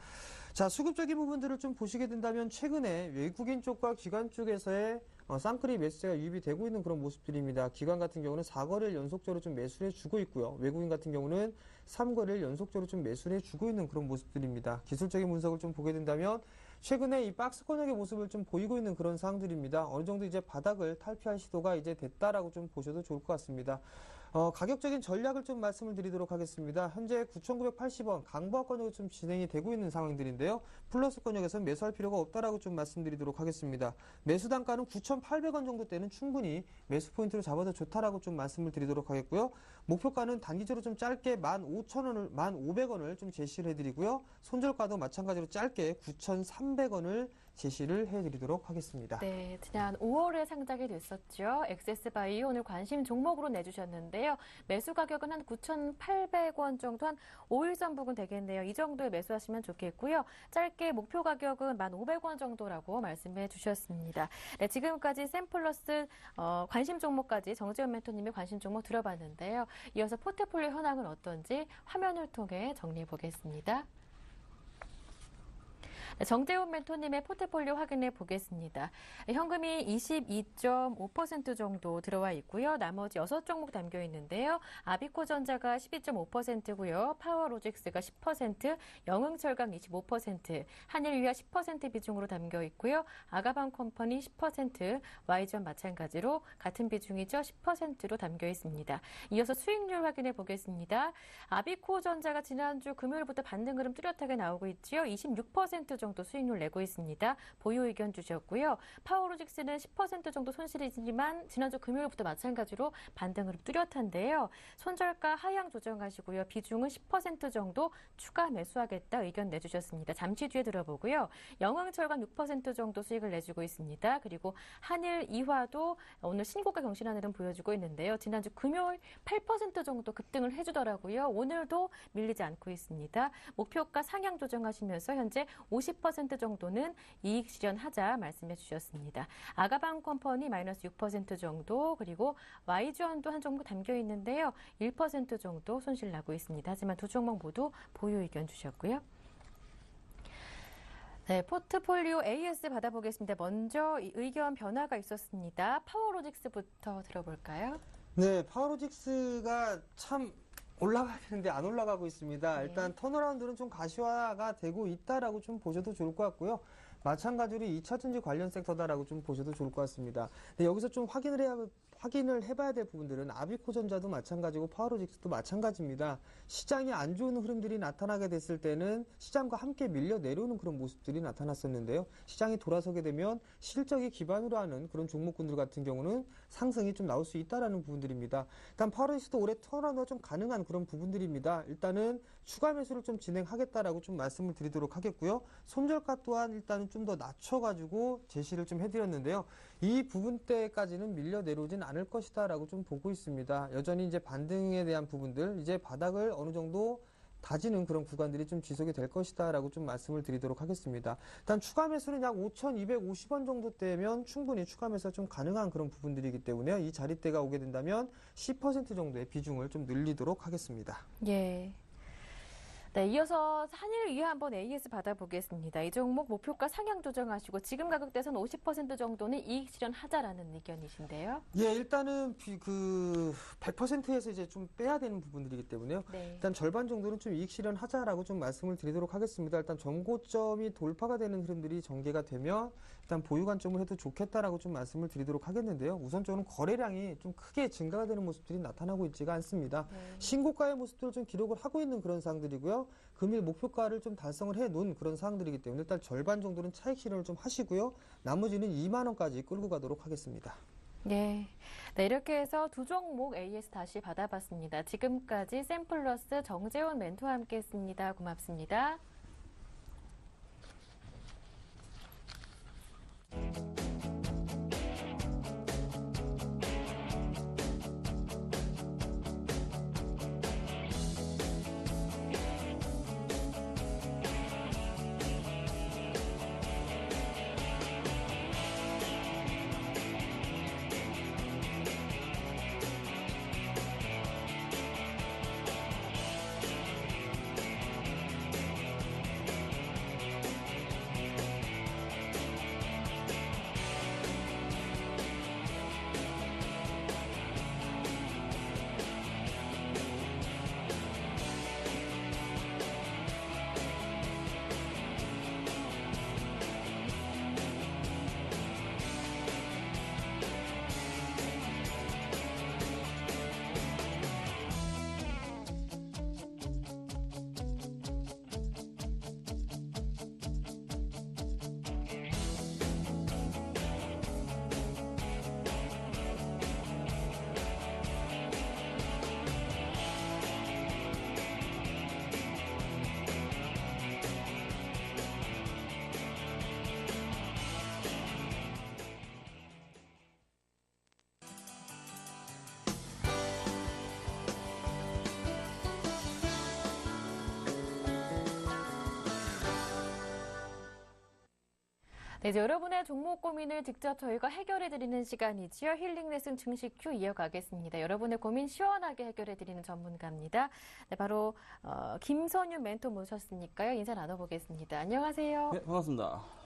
Speaker 4: 자, 수급적인 부분들을 좀 보시게 된다면 최근에 외국인 쪽과 기관 쪽에서의 쌍끌이 매수세가 유입이 되고 있는 그런 모습들입니다. 기관 같은 경우는 4거래일 연속적으로 좀 매수를 해주고 있고요. 외국인 같은 경우는 3거래일 연속적으로 좀 매수를 해주고 있는 그런 모습들입니다. 기술적인 분석을 좀 보게 된다면 최근에 이 박스 권역의 모습을 좀 보이고 있는 그런 상황들입니다. 어느 정도 이제 바닥을 탈피할 시도가 이제 됐다라고 좀 보셔도 좋을 것 같습니다. 가격적인 전략을 좀 말씀을 드리도록 하겠습니다. 현재 9,980원 강보합 권역이 좀 진행이 되고 있는 상황들인데요. 플러스 권역에서는 매수할 필요가 없다라고 좀 말씀드리도록 하겠습니다. 매수 단가는 9,800원 정도 때는 충분히 매수 포인트로 잡아도 좋다라고 좀 말씀을 드리도록 하겠고요. 목표가는 단기적으로 좀 짧게 15,500원을 좀 제시를 해드리고요. 손절가도 마찬가지로 짧게 9,300원을 제시를 해드리도록 하겠습니다.
Speaker 2: 네, 지난 5월에 상장이 됐었죠. 액세스 바이오 오늘 관심 종목으로 내주셨는데요. 매수 가격은 한 9,800원 정도, 한 5일선 부근 되겠네요. 이 정도에 매수하시면 좋겠고요. 짧게 목표 가격은 1,500원 정도라고 말씀해 주셨습니다. 네, 지금까지 샘플러스 관심 종목까지 정재훈 멘토님의 관심 종목 들어봤는데요. 이어서 포트폴리오 현황은 어떤지 화면을 통해 정리해 보겠습니다. 정재훈 멘토님의 포트폴리오 확인해 보겠습니다. 현금이 22.5% 정도 들어와 있고요. 나머지 6종목 담겨 있는데요. 아비코전자가 12.5%고요. 파워로직스가 10%, 영흥철강 25%, 한일유아 10% 비중으로 담겨 있고요. 아가방컴퍼니 10%, Y전 마찬가지로 같은 비중이죠. 10%로 담겨 있습니다. 이어서 수익률 확인해 보겠습니다. 아비코전자가 지난주 금요일부터 반등 흐름 뚜렷하게 나오고 있지요. 26% 정도 수익률 내고 있습니다. 보유 의견 주셨고요. 파워로직스는 10% 정도 손실이지만 지난주 금요일부터 마찬가지로 반등 흐름 뚜렷한데요. 손절가 하향 조정하시고요. 비중은 10% 정도 추가 매수하겠다 의견 내주셨습니다. 잠시 뒤에 들어보고요. 영흥철강 6% 정도 수익을 내주고 있습니다. 그리고 한일 이화도 오늘 신고가 경신하는 흐름 보여주고 있는데요. 지난주 금요일 8% 정도 급등을 해주더라고요. 오늘도 밀리지 않고 있습니다. 목표가 상향 조정하시면서 현재 50% 정도는 이익 실현하자 말씀해 주셨습니다. 아가방컴퍼니 마이너스 6% 정도, 그리고 Y주원도 한 종목 담겨 있는데요. 1% 정도 손실 나고 있습니다. 하지만 두 종목 모두 보유 의견 주셨고요. 네, 포트폴리오 AS 받아보겠습니다. 먼저 이 의견 변화가 있었습니다. 파워로직스부터 들어볼까요?
Speaker 4: 네, 파워로직스가 참 올라가겠는데 안 올라가고 있습니다.
Speaker 2: 네.
Speaker 4: 일단 턴어라운드는 좀 가시화가 되고 있다라고 좀 보셔도 좋을 것 같고요. 마찬가지로 2차전지 관련 섹터다라고 좀 보셔도 좋을 것 같습니다. 근데 여기서 좀 확인을 해봐야 될 부분들은 아비코전자도 마찬가지고 파워로직스도 마찬가지입니다. 시장이 안 좋은 흐름들이 나타나게 됐을 때는 시장과 함께 밀려 내려오는 그런 모습들이 나타났었는데요. 시장이 돌아서게 되면 실적이 기반으로 하는 그런 종목군들 같은 경우는 상승이 좀 나올 수 있다라는 부분들입니다. 일단 파워로직스도 올해 턴어라운드가 좀 가능한 그런 부분들입니다. 일단은 추가 매수를 좀 진행하겠다라고 좀 말씀을 드리도록 하겠고요. 손절가 또한 일단은 좀 더 낮춰가지고 제시를 좀 해드렸는데요. 이 부분대까지는 밀려 내려오진 않을 않을 것이다라고 좀 보고 있습니다. 여전히 이제 반등에 대한 부분들, 이제 바닥을 어느 정도 다지는 그런 구간들이 좀 지속이 될 것이다라고 좀 말씀을 드리도록 하겠습니다. 일단 추가 매수는 약 5,250원 정도 되면 충분히 추가 매수가 좀 가능한 그런 부분들이기 때문에 이 자리대가 오게 된다면 10% 정도의 비중을 좀 늘리도록 하겠습니다.
Speaker 2: 예. 네, 이어서 한일위에 한번 AS 받아보겠습니다. 이 종목 목표가 상향 조정하시고 지금 가격대에서는 50% 정도는 이익 실현하자라는 의견이신데요.
Speaker 4: 예, 일단은 100%에서 이제 좀 빼야 되는 부분들이기 때문에요.
Speaker 2: 네.
Speaker 4: 일단 절반 정도는 좀 이익 실현하자라고 좀 말씀을 드리도록 하겠습니다. 일단 전고점이 돌파가 되는 흐름들이 전개가 되면 일단 보유 관점을 해도 좋겠다라고 좀 말씀을 드리도록 하겠는데요. 우선적으로 거래량이 좀 크게 증가가 되는 모습들이 나타나고 있지가 않습니다.
Speaker 2: 네.
Speaker 4: 신고가의 모습들을 좀 기록을 하고 있는 그런 사항들이고요. 금일 목표가를 좀 달성을 해 놓은 그런 사항들이기 때문에 일단 절반 정도는 차익 실현을 좀 하시고요. 나머지는 2만 원까지 끌고 가도록 하겠습니다.
Speaker 2: 네. 네, 이렇게 해서 두 종목 AS 다시 받아봤습니다. 지금까지 샘플러스 정재훈 멘토와 함께했습니다. 고맙습니다. 네, 이제 여러분의 종목 고민을 직접 저희가 해결해드리는 시간이지요. 힐링 레슨 증시 큐 이어가겠습니다. 여러분의 고민 시원하게 해결해드리는 전문가입니다. 네, 바로 김선윤 멘토 모셨으니까요. 인사 나눠보겠습니다. 안녕하세요.
Speaker 5: 네, 반갑습니다.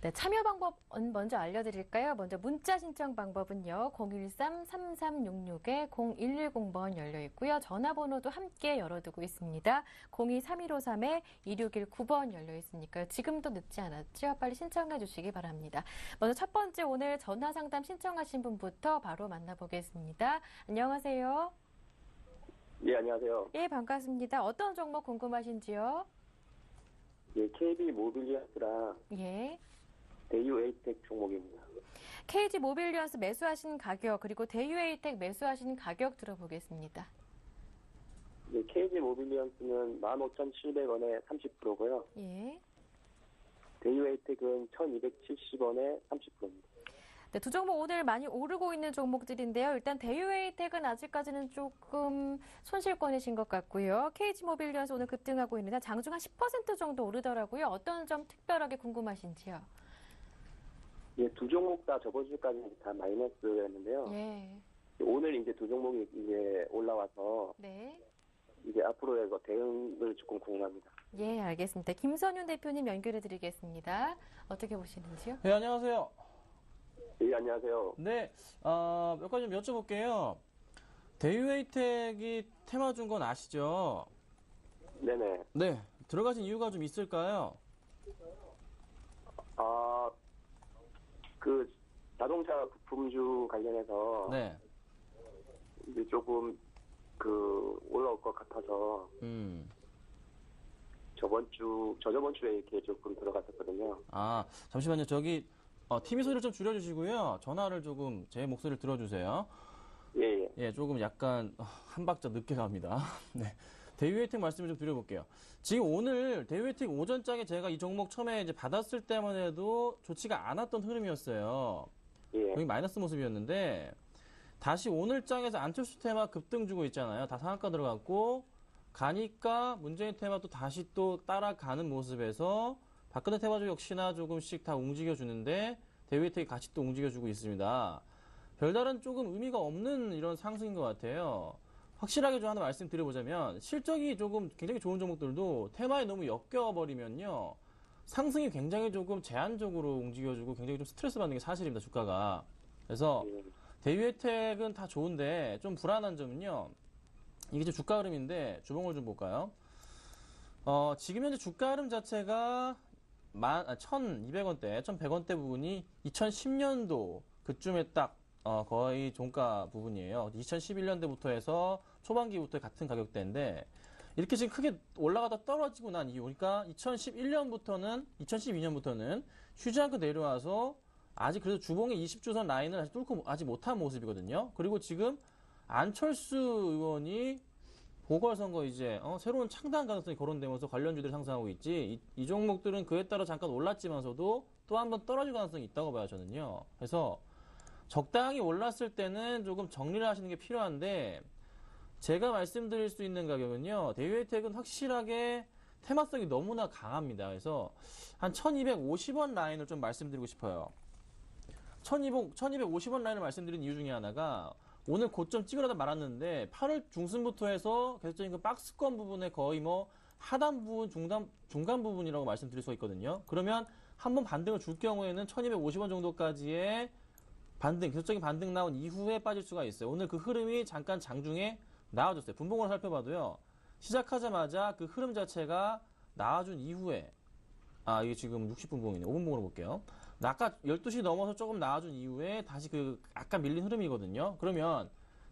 Speaker 2: 네, 참여 방법 먼저 알려드릴까요? 먼저 문자 신청 방법은요. 013-3366-0110번 열려 있고요. 전화번호도 함께 열어두고 있습니다. 02-3153-2619번 열려 있으니까요. 지금도 늦지 않았죠? 빨리 신청해 주시기 바랍니다. 먼저 첫 번째 오늘 전화 상담 신청하신 분부터 바로 만나보겠습니다. 안녕하세요.
Speaker 6: 예, 안녕하세요.
Speaker 2: 예, 반갑습니다. 어떤 종목 궁금하신지요?
Speaker 6: 예, KB 모빌리언스랑
Speaker 2: 예.
Speaker 6: 대유 에이텍 종목입니다.
Speaker 2: KG 모빌리언스 매수하신 가격 그리고 대유 에이텍 매수하신 가격 들어보겠습니다.
Speaker 6: 예, KG 모빌리언스는 15,700원에 30%고요.
Speaker 2: 예.
Speaker 6: 대유 에이텍은 1,270원에 30%입니다.
Speaker 2: 네, 두 종목 오늘 많이 오르고 있는 종목들인데요. 일단 대유 에이텍은 아직까지는 조금 손실권이신 것 같고요. KG 모빌리언스 오늘 급등하고 있는데 장중 한 10% 정도 오르더라고요. 어떤 점 특별하게 궁금하신지요?
Speaker 6: 예, 두 종목 다 저번 주까지는 다 마이너스였는데요.
Speaker 2: 예.
Speaker 6: 오늘 이제 두 종목이 이제 올라와서
Speaker 2: 네.
Speaker 6: 이제 앞으로의 대응을 조금 궁금합니다.
Speaker 2: 예, 알겠습니다. 김선윤 대표님 연결해 드리겠습니다. 어떻게 보시는지요?
Speaker 5: 네, 안녕하세요.
Speaker 6: 예, 안녕하세요.
Speaker 5: 네, 몇 가지 좀 여쭤볼게요. 대유에이텍이 테마 준 건 아시죠?
Speaker 6: 네네.
Speaker 5: 네, 들어가신 이유가 좀 있을까요?
Speaker 6: 그 자동차 부품주 관련해서
Speaker 5: 네.
Speaker 6: 이제 조금 올라올 것 같아서 저저번 주에 이렇게 조금 들어갔었거든요.
Speaker 5: 아, 잠시만요. 저기 TV 소리를 좀 줄여주시고요. 전화를 조금 제 목소리를 들어주세요.
Speaker 6: 예, 예.
Speaker 5: 예, 조금 약간 한 박자 늦게 갑니다. 네. 대유에이텍 말씀을 좀 드려볼게요. 지금 오늘 대유에이텍 오전장에 제가 이 종목 처음에 이제 받았을 때만 해도 좋지가 않았던 흐름이었어요.
Speaker 6: 예.
Speaker 5: 거의 마이너스 모습이었는데 다시 오늘 장에서 안철수 테마 급등 주고 있잖아요. 다 상한가 들어갔고 가니까 문재인 테마도 다시 또 따라가는 모습에서 박근혜 테마도 역시나 조금씩 다 움직여주는데 대우혜택이 같이 또 움직여주고 있습니다. 별다른 조금 의미가 없는 이런 상승인 것 같아요. 확실하게 좀 하나 말씀드려보자면 실적이 조금 굉장히 좋은 종목들도 테마에 너무 엮여버리면요. 상승이 굉장히 조금 제한적으로 움직여주고 굉장히 좀 스트레스 받는 게 사실입니다. 주가가. 그래서 대우혜택은 다 좋은데 좀 불안한 점은요. 이게 지금 주가 흐름인데 주봉을 좀 볼까요? 지금 현재 주가 흐름 자체가 1,200원대, 1,100원대 부분이 2010년도 그쯤에 딱 거의 종가 부분이에요. 2011년대부터 해서 초반기부터 같은 가격대인데 이렇게 지금 크게 올라가다 떨어지고 난 이후, 그러니까 2012년부터는 쉬지 않고 내려와서 아직 그래도 주봉의 20주선 라인을 아직 뚫고 아직 못한 모습이거든요. 그리고 지금 안철수 의원이 보궐선거 이제 새로운 창당 가능성이 거론되면서 관련주들이 상승하고 있지. 이 종목들은 그에 따라 잠깐 올랐지만서도 또 한 번 떨어질 가능성이 있다고 봐요, 저는요. 그래서 적당히 올랐을 때는 조금 정리를 하시는 게 필요한데 제가 말씀드릴 수 있는 가격은요. 대우혜택은 확실하게 테마성이 너무나 강합니다. 그래서 한 1250원 라인을 좀 말씀드리고 싶어요. 1250원 라인을 말씀드린 이유 중에 하나가 오늘 고점 찍으려다 말았는데 8월 중순부터 해서 계속적인 그 박스권 부분에 거의 뭐 하단 부분, 중간 부분이라고 말씀드릴 수가 있거든요. 그러면 한번 반등을 줄 경우에는 1250원 정도까지의 반등, 계속적인 반등 나온 이후에 빠질 수가 있어요. 오늘 그 흐름이 잠깐 장중에 나와줬어요. 분봉으로 살펴봐도요. 시작하자마자 그 흐름 자체가 나와준 이후에 이게 지금 60분봉이네. 5분봉으로 볼게요. 아까 12시 넘어서 조금 나와준 이후에 다시 그 아까 밀린 흐름이거든요. 그러면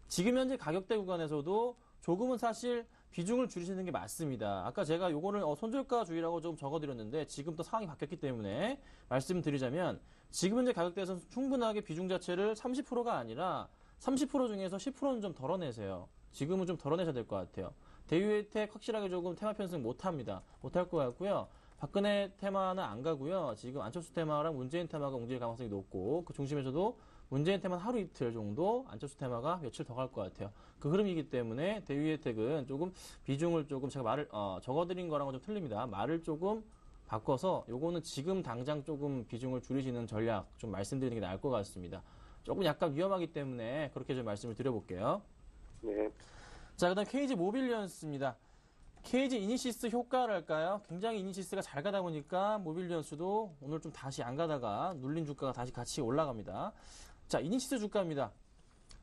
Speaker 5: 지금 현재 가격대 구간에서도 조금은 사실 비중을 줄이시는 게 맞습니다. 아까 제가 요거를 손절가 주의라고 좀 적어드렸는데 지금 또 상황이 바뀌었기 때문에 말씀드리자면 지금 현재 가격대에서 충분하게 비중 자체를 30%가 아니라 30% 중에서 10%는 좀 덜어내세요. 지금은 좀 덜어내셔야 될 것 같아요. 대우혜택 확실하게 조금 테마 편승 못합니다. 못할 것 같고요. 박근혜 테마는 안 가고요. 지금 안철수 테마랑 문재인 테마가 움직일 가능성이 높고 그 중심에서도 문재인 테마는 하루 이틀 정도, 안철수 테마가 며칠 더 갈 것 같아요. 그 흐름이기 때문에 대우혜택은 조금 비중을 조금 제가 말을 적어드린 거랑은 좀 틀립니다. 말을 조금 바꿔서 요거는 지금 당장 조금 비중을 줄이시는 전략 좀 말씀드리는 게 나을 것 같습니다. 조금 약간 위험하기 때문에 그렇게 좀 말씀을 드려볼게요.
Speaker 6: 네.
Speaker 5: 자, 그다음 KG 모빌리언스입니다. KG 이니시스 효과랄까요? 굉장히 이니시스가 잘 가다 보니까 모빌리언스도 오늘 좀 다시 안 가다가 눌린 주가가 다시 같이 올라갑니다. 자, 이니시스 주가입니다.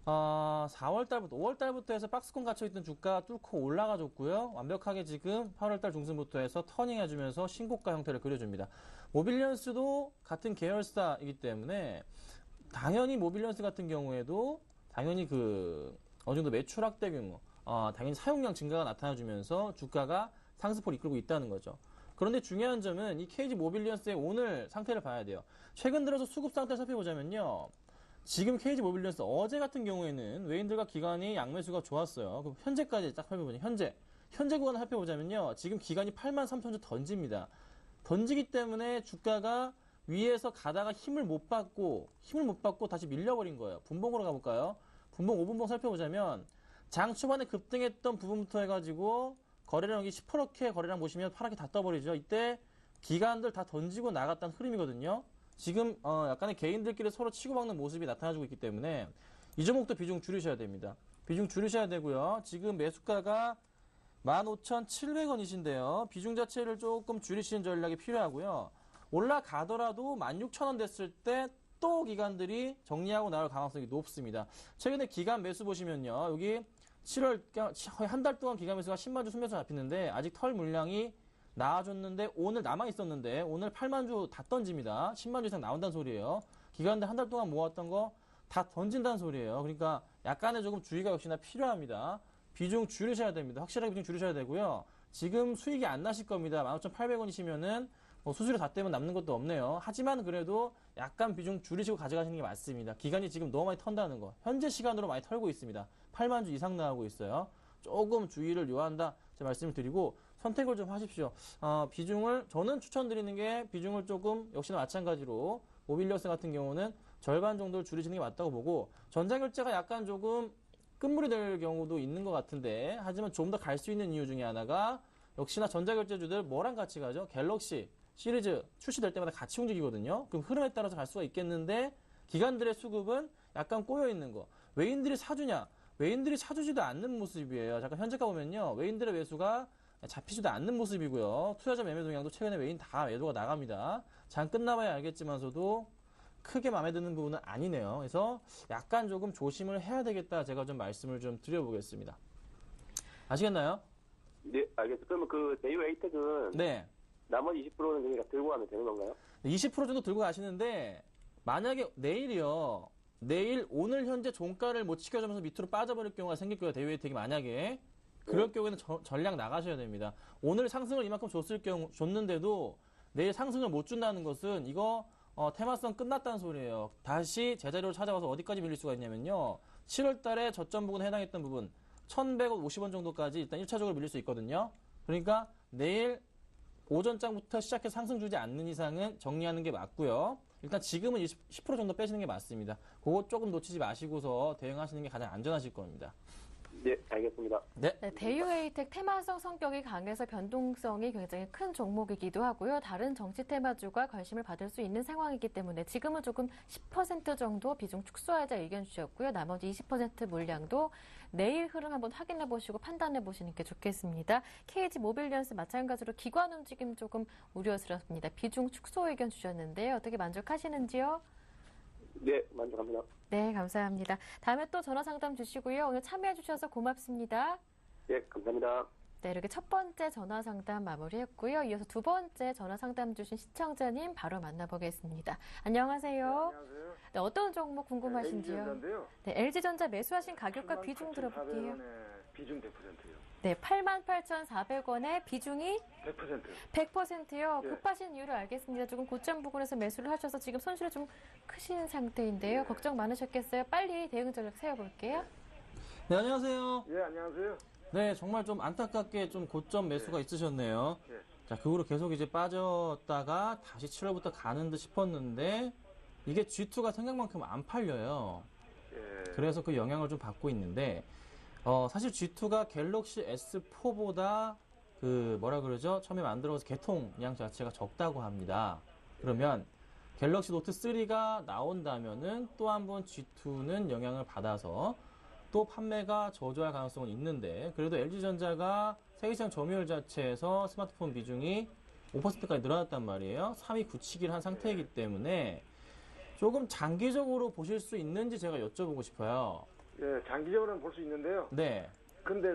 Speaker 5: 4월달부터, 5월달부터 해서 박스권 갇혀있던 주가 뚫고 올라가줬고요. 완벽하게 지금 8월달 중순부터 해서 터닝해주면서 신고가 형태를 그려줍니다. 모빌리언스도 같은 계열사이기 때문에 당연히 모빌리언스 같은 경우에도 당연히 어느 정도 매출 확대 규모, 당연히 사용량 증가가 나타나주면서 주가가 상승폭을 이끌고 있다는 거죠. 그런데 중요한 점은 이 KG 모빌리언스의 오늘 상태를 봐야 돼요. 최근 들어서 수급 상태를 살펴보자면요. 지금 KG 모빌리언스 어제 같은 경우에는 외인들과 기관이 양매수가 좋았어요. 그럼 현재까지 딱 살펴보면 현재 구간을 살펴보자면요. 지금 기관이 83,000주 던집니다. 던지기 때문에 주가가 위에서 가다가 힘을 못 받고 다시 밀려버린 거예요. 분봉으로 가볼까요? 분봉 5분봉 살펴보자면 장 초반에 급등했던 부분부터 해가지고 거래량 여기 시퍼렇게 거래량 보시면 파랗게 다 떠버리죠. 이때 기관들 다 던지고 나갔다는 흐름이거든요. 지금 약간의 개인들끼리 서로 치고받는 모습이 나타나주고 있기 때문에 이 종목도 비중 줄이셔야 됩니다. 비중 줄이셔야 되고요. 지금 매수가가 15,700원이신데요. 비중 자체를 조금 줄이시는 전략이 필요하고요. 올라가더라도 16,000원 됐을 때 또 기관들이 정리하고 나올 가능성이 높습니다. 최근에 기관 매수 보시면요. 여기 7월 거의 한 달 동안 기관 매수가 10만 주 순매수 잡히는데 아직 털 물량이 나와줬는데 오늘 남아있었는데 오늘 8만 주 다 던집니다. 10만 주 이상 나온다는 소리예요. 기관들 한 달 동안 모았던 거 다 던진다는 소리예요. 그러니까 약간의 조금 주의가 역시나 필요합니다. 비중 줄이셔야 됩니다. 확실하게 비중 줄이셔야 되고요. 지금 수익이 안 나실 겁니다. 15,800원이시면은 수수료 다 떼면 남는 것도 없네요. 하지만 그래도 약간 비중 줄이시고 가져가시는 게 맞습니다. 기간이 지금 너무 많이 턴다는 거. 현재 시간으로 많이 털고 있습니다. 8만 주 이상 나오고 있어요. 조금 주의를 요한다. 제가 말씀을 드리고 선택을 좀 하십시오. 저는 추천드리는 게 비중을 조금 역시나 마찬가지로 모빌리언스 같은 경우는 절반 정도를 줄이시는 게 맞다고 보고 전자결제가 약간 조금 끝물이 될 경우도 있는 것 같은데 하지만 좀 더 갈 수 있는 이유 중에 하나가 역시나 전자결제주들 뭐랑 같이 가죠? 갤럭시 시리즈 출시될 때마다 같이 움직이거든요. 그럼 흐름에 따라서 갈 수가 있겠는데 기관들의 수급은 약간 꼬여 있는 거. 외인들이 사주냐? 외인들이 사주지도 않는 모습이에요. 잠깐 현재가 보면요. 외인들의 매수가 잡히지도 않는 모습이고요. 투자자 매매 동향도 최근에 외인 다 매도가 나갑니다. 장 끝나봐야 알겠지만서도 크게 마음에 드는 부분은 아니네요. 그래서 약간 조금 조심을 해야 되겠다. 제가 좀 말씀을 좀 드려보겠습니다. 아시겠나요?
Speaker 6: 네, 알겠습니다. 그러면 그 대유 에이텍은
Speaker 5: 네.
Speaker 6: 나머지 20%는 저희가 들고 가면 되는 건가요?
Speaker 5: 20% 정도 들고 가시는데 만약에 내일이요. 내일 오늘 현재 종가를 못 지켜주면서 밑으로 빠져버릴 경우가 생길 거예요. 대유혜택이 만약에. 그럴 경우에는 전량 나가셔야 됩니다. 오늘 상승을 이만큼 줬는데도 내일 상승을 못 준다는 것은 이거 테마성 끝났다는 소리예요. 다시 제자리로 찾아와서 어디까지 밀릴 수가 있냐면요. 7월 달에 저점 부분에 해당했던 부분 1,150원 정도까지 일단 1차적으로 밀릴 수 있거든요. 그러니까 내일 오전장부터 시작해서 상승 주지 않는 이상은 정리하는 게 맞고요. 일단 지금은 10% 정도 빼시는 게 맞습니다. 그거 조금 놓치지 마시고서 대응하시는 게 가장 안전하실 겁니다.
Speaker 6: 네, 알겠습니다.
Speaker 5: 네.
Speaker 2: 네, 대유에이텍 테마성 성격이 강해서 변동성이 굉장히 큰 종목이기도 하고요. 다른 정치 테마주가 관심을 받을 수 있는 상황이기 때문에 지금은 조금 10% 정도 비중 축소하자 의견 주셨고요. 나머지 20% 물량도 내일 흐름 한번 확인해 보시고 판단해 보시는 게 좋겠습니다. KG 모빌리언스 마찬가지로 기관 움직임 조금 우려스럽습니다. 비중 축소 의견 주셨는데요. 어떻게 만족하시는지요?
Speaker 6: 네, 만족합니다.
Speaker 2: 네, 감사합니다. 다음에 또 전화 상담 주시고요. 오늘 참여해 주셔서 고맙습니다.
Speaker 6: 네, 감사합니다.
Speaker 2: 네, 이렇게 첫 번째 전화 상담 마무리했고요. 이어서 두 번째 전화 상담 주신 시청자님 바로 만나보겠습니다. 안녕하세요.
Speaker 7: 안녕하세요.
Speaker 2: 네, 어떤 종목 궁금하신지요?
Speaker 7: LG전자인데요.
Speaker 2: 네, LG전자 매수하신 가격과 비중 들어볼게요.
Speaker 7: 비중 100%요.
Speaker 2: 네, 88,400원에 비중이
Speaker 7: 100%.
Speaker 2: 100%요.
Speaker 7: 예.
Speaker 2: 급하신 이유를 알겠습니다. 조금 고점 부근에서 매수를 하셔서 지금 손실이 좀 크신 상태인데요.
Speaker 7: 예.
Speaker 2: 걱정 많으셨겠어요. 빨리 대응 전략 세워볼게요.
Speaker 5: 네, 안녕하세요.
Speaker 7: 예, 안녕하세요.
Speaker 5: 네, 정말 좀 안타깝게 좀 고점 매수가 있으셨네요.
Speaker 7: 예.
Speaker 5: 자, 그 후로 계속 이제 빠졌다가 다시 7월부터 가는 듯 싶었는데 이게 G2가 생각만큼 안 팔려요.
Speaker 7: 예.
Speaker 5: 그래서 그 영향을 좀 받고 있는데 사실 G2가 갤럭시 S4보다 그 뭐라 그러죠? 처음에 만들어서 개통량 자체가 적다고 합니다. 그러면 갤럭시 노트 3가 나온다면은 또 한 번 G2는 영향을 받아서 또 판매가 저조할 가능성은 있는데 그래도 LG전자가 세계시장 점유율 자체에서 스마트폰 비중이 5%까지 늘어났단 말이에요. 3위 굳히기를 한 상태이기 때문에 조금 장기적으로 보실 수 있는지 제가 여쭤보고 싶어요.
Speaker 7: 예, 장기적으로는 볼 수 있는데요.
Speaker 5: 네.
Speaker 7: 근데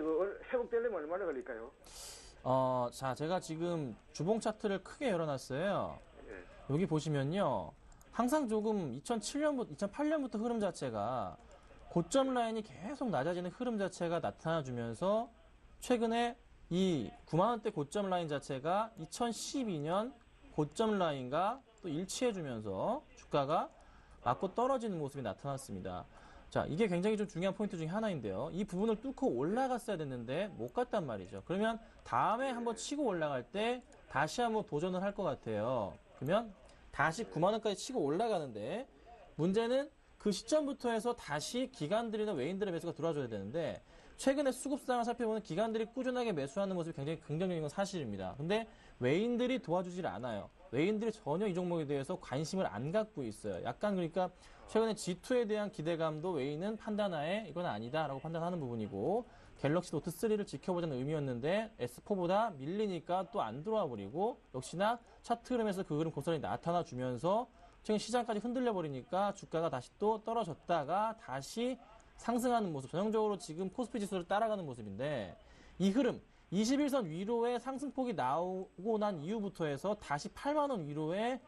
Speaker 7: 회복되려면 얼마나 걸릴까요?
Speaker 5: 자, 제가 지금 주봉 차트를 크게 열어놨어요.
Speaker 7: 예.
Speaker 5: 여기 보시면요. 항상 조금 2008년부터 흐름 자체가 고점 라인이 계속 낮아지는 흐름 자체가 나타나주면서 최근에 이 9만원대 고점 라인 자체가 2012년 고점 라인과 또 일치해주면서 주가가 맞고 떨어지는 모습이 나타났습니다. 자, 이게 굉장히 좀 중요한 포인트 중에 하나인데요. 이 부분을 뚫고 올라갔어야 됐는데 못 갔단 말이죠. 그러면 다음에 한번 치고 올라갈 때 다시 한번 도전을 할 것 같아요. 그러면 다시 9만원까지 치고 올라가는데 문제는 그 시점부터 해서 다시 기관들이나 외인들의 매수가 들어와줘야 되는데 최근에 수급상을 살펴보면 기관들이 꾸준하게 매수하는 모습이 굉장히 긍정적인 건 사실입니다. 근데 외인들이 도와주질 않아요. 외인들이 전혀 이 종목에 대해서 관심을 안 갖고 있어요. 약간 그러니까 최근에 G2에 대한 기대감도 외인은 판단하에 이건 아니다라고 판단하는 부분이고 갤럭시 노트 3를 지켜보자는 의미였는데 S4보다 밀리니까 또 안 들어와 버리고 역시나 차트 흐름에서 그 흐름 고스란히 나타나 주면서 최근 시장까지 흔들려 버리니까 주가가 다시 또 떨어졌다가 다시 상승하는 모습. 전형적으로 지금 코스피 지수를 따라가는 모습인데 이 흐름 21선 위로의 상승폭이 나오고 난 이후부터 해서 다시 8만원 위로의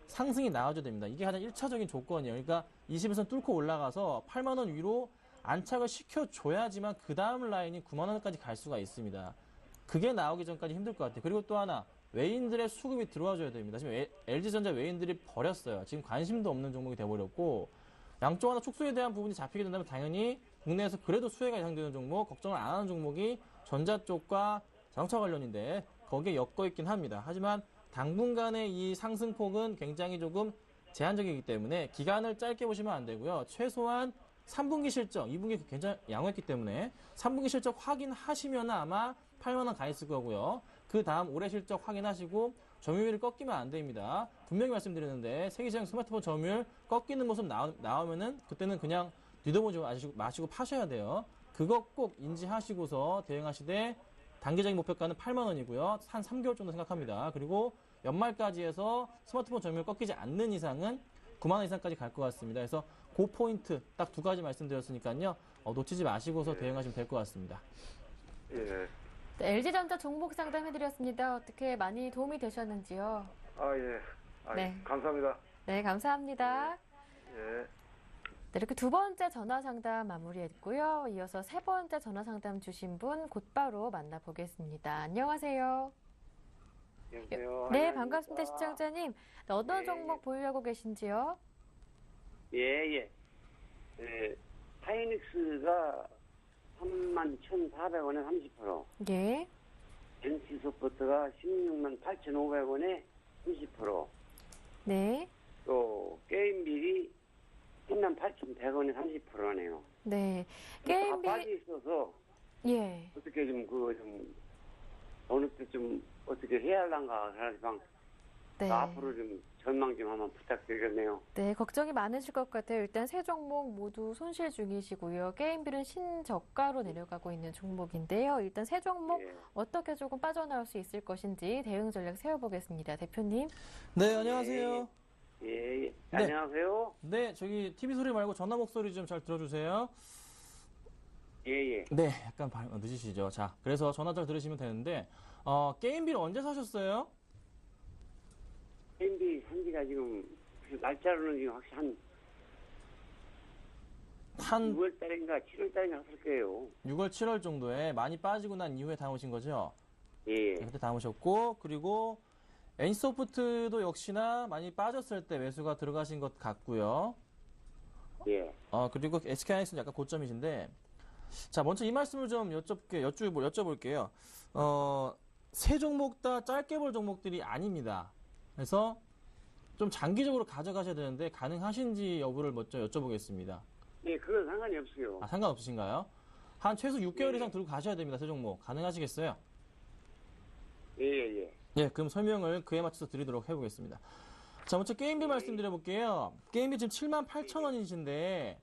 Speaker 5: 상승이 나와줘야 됩니다. 이게 가장 1차적인 조건이에요. 그러니까 21선 뚫고 올라가서 8만원 위로 안착을 시켜줘야지만 그 다음 라인이 9만원까지 갈 수가 있습니다. 그게 나오기 전까지 힘들 것 같아요. 그리고 또 하나 외인들의 수급이 들어와줘야 됩니다. 지금 LG전자 외인들이 버렸어요. 지금 관심도 없는 종목이 돼버렸고 양쪽 하나 축소에 대한 부분이 잡히게 된다면 당연히 국내에서 그래도 수혜가 예상되는 종목, 걱정을 안 하는 종목이 전자 쪽과 자동차 관련인데 거기에 엮여 있긴 합니다. 하지만 당분간의 이 상승폭은 굉장히 조금 제한적이기 때문에 기간을 짧게 보시면 안 되고요. 최소한 3분기 실적, 2분기 굉장히 양호했기 때문에 3분기 실적 확인하시면 아마 8만 원 가 있을 거고요. 그 다음 올해 실적 확인하시고 점유율이 꺾이면 안 됩니다. 분명히 말씀드리는데 세계시장 스마트폰 점유율 꺾이는 모습 나오면은 그때는 그냥 뒤돌아보지 마시고 파셔야 돼요. 그거 꼭 인지하시고서 대응하시되 단기적인 목표가는 8만 원이고요. 한 3개월 정도 생각합니다. 그리고 연말까지 해서 스마트폰 점유율 꺾이지 않는 이상은 9만 원 이상까지 갈 것 같습니다. 그래서 그 포인트 딱 두 가지 말씀드렸으니까요. 놓치지 마시고서 대응하시면 될 것 같습니다.
Speaker 7: 예.
Speaker 2: 네, LG전자 종목 상담해드렸습니다. 어떻게 많이 도움이 되셨는지요?
Speaker 7: 예.
Speaker 2: 네.
Speaker 7: 감사합니다.
Speaker 2: 네, 감사합니다.
Speaker 7: 예.
Speaker 2: 네, 이렇게 두 번째 전화 상담 마무리했고요. 이어서 세 번째 전화 상담 주신 분 곧바로 만나보겠습니다. 안녕하세요.
Speaker 6: 안녕하세요.
Speaker 2: 네, 반갑습니다, 시청자님. 네, 어떤 종목 보유하고 계신지요?
Speaker 6: 예. 하이닉스가 31,400원에 30%,
Speaker 2: 예,
Speaker 6: NC소프트가 168,500원에 30%,
Speaker 2: 네,
Speaker 6: 또 게임빌이 108,100원에 30%네요.
Speaker 2: 네.
Speaker 6: 빠져
Speaker 2: 게임비,
Speaker 6: 있어서
Speaker 2: 예,
Speaker 6: 어떻게 어느 때 좀 어떻게 해야 할란가 그냥
Speaker 2: 네.
Speaker 6: 앞으로 좀 전망 좀 한번 부탁드리겠네요.
Speaker 2: 네, 걱정이 많으실 것 같아요. 일단 세 종목 모두 손실 중이시고요. 게임빌은 신저가로 내려가고 있는 종목인데요. 일단 세 종목
Speaker 6: 예.
Speaker 2: 어떻게 조금 빠져나올 수 있을 것인지 대응 전략 세워보겠습니다. 대표님.
Speaker 5: 네, 안녕하세요.
Speaker 6: 예. 안녕하세요.
Speaker 5: 네, 저기 TV 소리 말고 전화 목소리 좀 잘 들어주세요.
Speaker 6: 예.
Speaker 5: 네, 약간 늦으시죠. 자, 그래서 전화 잘 들으시면 되는데, 게임비를 언제 사셨어요?
Speaker 6: 게임빌 산지가 지금 날짜로는 지금 확실히 한 6월달인가 7월달인가 했을 거예요.
Speaker 5: 6월, 7월 정도에 많이 빠지고 난 이후에 담으신 거죠?
Speaker 6: 예.
Speaker 5: 그때 담으셨고, 그리고 NC소프트도 역시나 많이 빠졌을 때 매수가 들어가신 것 같고요.
Speaker 6: 예.
Speaker 5: 그리고 SK하이닉스는 약간 고점이신데, 자, 먼저 이 말씀을 좀 여쭤볼게요. 세 종목 다 짧게 볼 종목들이 아닙니다. 그래서 좀 장기적으로 가져가셔야 되는데 가능하신지 여부를 먼저 여쭤보겠습니다.
Speaker 6: 예, 그건 상관이 없어요.
Speaker 5: 상관없으신가요? 한 최소 6개월 이상 들고 가셔야 됩니다. 세 종목. 가능하시겠어요?
Speaker 6: 예.
Speaker 5: 예, 그럼 설명을 그에 맞춰서 드리도록 해보겠습니다. 자, 먼저 게임비 말씀드려볼게요. 게임비 지금 78,000원이신데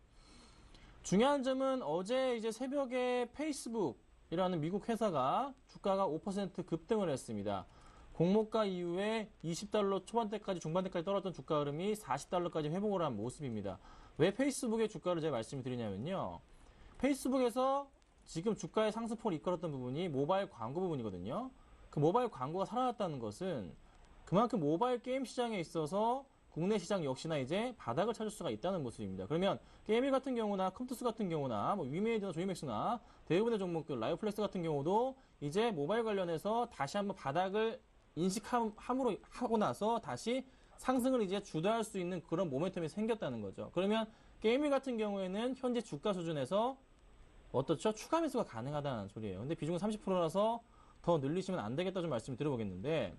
Speaker 5: 중요한 점은 어제 이제 새벽에 페이스북이라는 미국 회사가 주가가 5% 급등을 했습니다. 공모가 이후에 20달러 초반대까지 중반대까지 떨어졌던 주가 흐름이 40달러까지 회복을 한 모습입니다. 왜 페이스북의 주가를 제가 말씀을 드리냐면요. 페이스북에서 지금 주가의 상승폭을 이끌었던 부분이 모바일 광고 부분이거든요. 그 모바일 광고가 살아났다는 것은 그만큼 모바일 게임 시장에 있어서 국내 시장 역시나 이제 바닥을 찾을 수가 있다는 모습입니다. 그러면 게임일 같은 경우나 컴투스 같은 경우나 위메이드나 조이맥스나 대부분의 종목들 라이오플렉스 같은 경우도 이제 모바일 관련해서 다시 한번 바닥을 인식함으로 하고 나서 다시 상승을 이제 주도할 수 있는 그런 모멘텀이 생겼다는 거죠. 그러면 게임일 같은 경우에는 현재 주가 수준에서 어떻죠? 추가 매수가 가능하다는 소리예요. 근데 비중은 30%라서 더 늘리시면 안 되겠다 좀 말씀을 드려보겠는데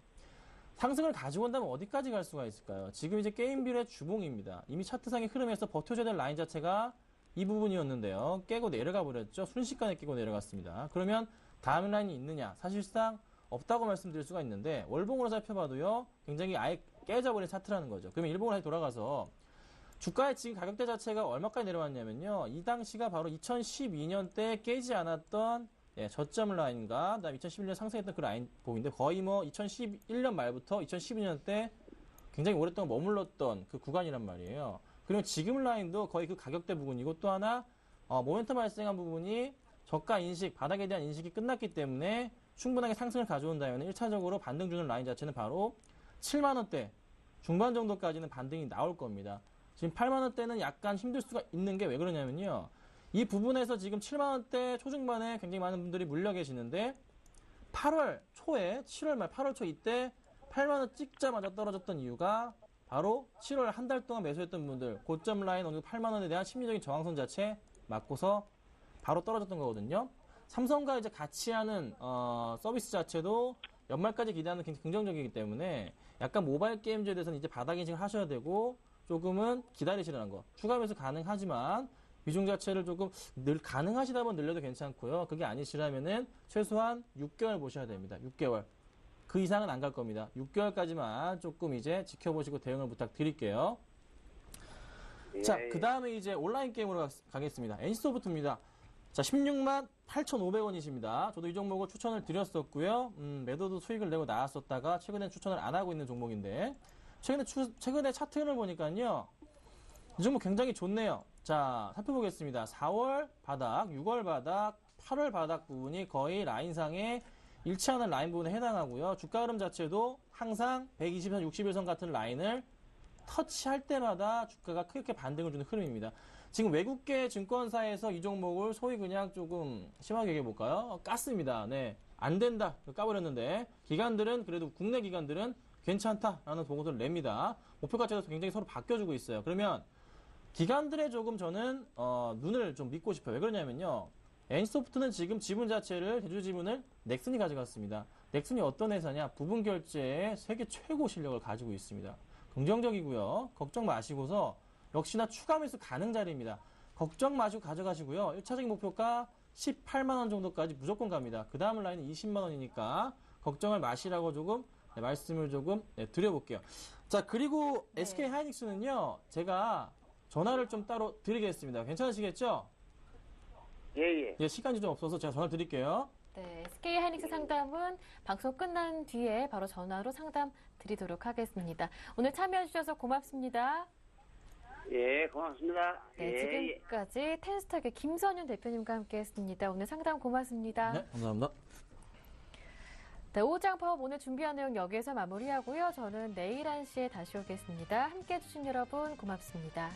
Speaker 5: 상승을 가지고 온다면 어디까지 갈 수가 있을까요? 지금 이제 게임빌의 주봉입니다. 이미 차트상의 흐름에서 버텨줘야 될 라인 자체가 이 부분이었는데요. 깨고 내려가 버렸죠. 순식간에 깨고 내려갔습니다. 그러면 다음 라인이 있느냐? 사실상 없다고 말씀드릴 수가 있는데 월봉으로 살펴봐도요. 굉장히 아예 깨져버린 차트라는 거죠. 그러면 일봉으로 다시 돌아가서 주가의 지금 가격대 자체가 얼마까지 내려왔냐면요. 이 당시가 바로 2012년 때 깨지 않았던 저점 라인과 그다음 2011년 상승했던 그 라인 보인데 거의 뭐 2011년 말부터 2012년 때 굉장히 오랫동안 머물렀던 그 구간이란 말이에요. 그리고 지금 라인도 거의 그 가격대 부분이고 또 하나 모멘텀 발생한 부분이 저가 인식, 바닥에 대한 인식이 끝났기 때문에 충분하게 상승을 가져온다면 1차적으로 반등 주는 라인 자체는 바로 7만 원대 중반 정도까지는 반등이 나올 겁니다. 지금 8만 원대는 약간 힘들 수가 있는 게 왜 그러냐면요. 이 부분에서 지금 7만 원대 초중반에 굉장히 많은 분들이 물려 계시는데 8월 초에 7월 말 8월 초 이때 8만 원 찍자마자 떨어졌던 이유가 바로 7월 한 달 동안 매수했던 분들 고점 라인 어느 8만 원에 대한 심리적인 저항선 자체 맞고서 바로 떨어졌던 거거든요. 삼성과 이제 같이 하는 서비스 자체도 연말까지 기대하는 굉장히 긍정적이기 때문에 약간 모바일 게임즈에 대해서는 이제 바닥 인식을 하셔야 되고 조금은 기다리시라는 거. 추가 매수 가능하지만 비중 자체를 조금 가능하시다면 늘려도 괜찮고요. 그게 아니시라면은 최소한 6개월 보셔야 됩니다. 6개월. 그 이상은 안 갈 겁니다. 6개월까지만 조금 이제 지켜보시고 대응을 부탁드릴게요. 자, 그 다음에 이제 온라인 게임으로 가겠습니다. NC소프트입니다. 자, 16만 8,500원이십니다. 저도 이 종목을 추천을 드렸었고요. 매도도 수익을 내고 나왔었다가 최근엔 추천을 안 하고 있는 종목인데 최근에 차트를 보니까요. 이 종목 굉장히 좋네요. 자, 살펴보겠습니다. 4월 바닥, 6월 바닥, 8월 바닥 부분이 거의 라인상에 일치하는 라인 부분에 해당하고요. 주가 흐름 자체도 항상 120선, 61선 같은 라인을 터치할 때마다 주가가 크게 반등을 주는 흐름입니다. 지금 외국계 증권사에서 이 종목을 소위 그냥 조금 심하게 얘기해볼까요? 깠습니다. 네. 안 된다. 까버렸는데, 기관들은, 그래도 국내 기관들은 괜찮다라는 보고서를 냅니다. 목표가치가 굉장히 서로 바뀌어주고 있어요. 그러면, 기관들의 조금 저는, 눈을 좀 믿고 싶어요. 왜 그러냐면요. NC소프트는 지금 지분 자체를, 대주 지분을 넥슨이 가져갔습니다. 넥슨이 어떤 회사냐? 부분 결제의 세계 최고 실력을 가지고 있습니다. 긍정적이고요. 걱정 마시고서 역시나 추가 매수 가능 자리입니다. 걱정 마시고 가져가시고요. 1차적인 목표가 18만 원 정도까지 무조건 갑니다. 그 다음 라인은 20만 원이니까 걱정을 마시라고 조금 말씀을 조금 드려볼게요. 자, 그리고 SK 하이닉스는요. 제가 전화를 좀 따로 드리겠습니다. 괜찮으시겠죠?
Speaker 6: 예.
Speaker 5: 예, 시간이 좀 없어서 제가 전화를 드릴게요.
Speaker 2: 네, SK 하이닉스 상담은 방송 끝난 뒤에 바로 전화로 상담 드리도록 하겠습니다. 오늘 참여해 주셔서 고맙습니다.
Speaker 6: 예, 고맙습니다.
Speaker 2: 네, 지금까지 텐스탁의 김선윤 대표님과 함께했습니다. 오늘 상담 고맙습니다.
Speaker 5: 네, 감사합니다.
Speaker 2: 네, 오장파업 오늘 준비한 내용 여기에서 마무리하고요. 저는 내일 1시에 다시 오겠습니다. 함께해 주신 여러분 고맙습니다.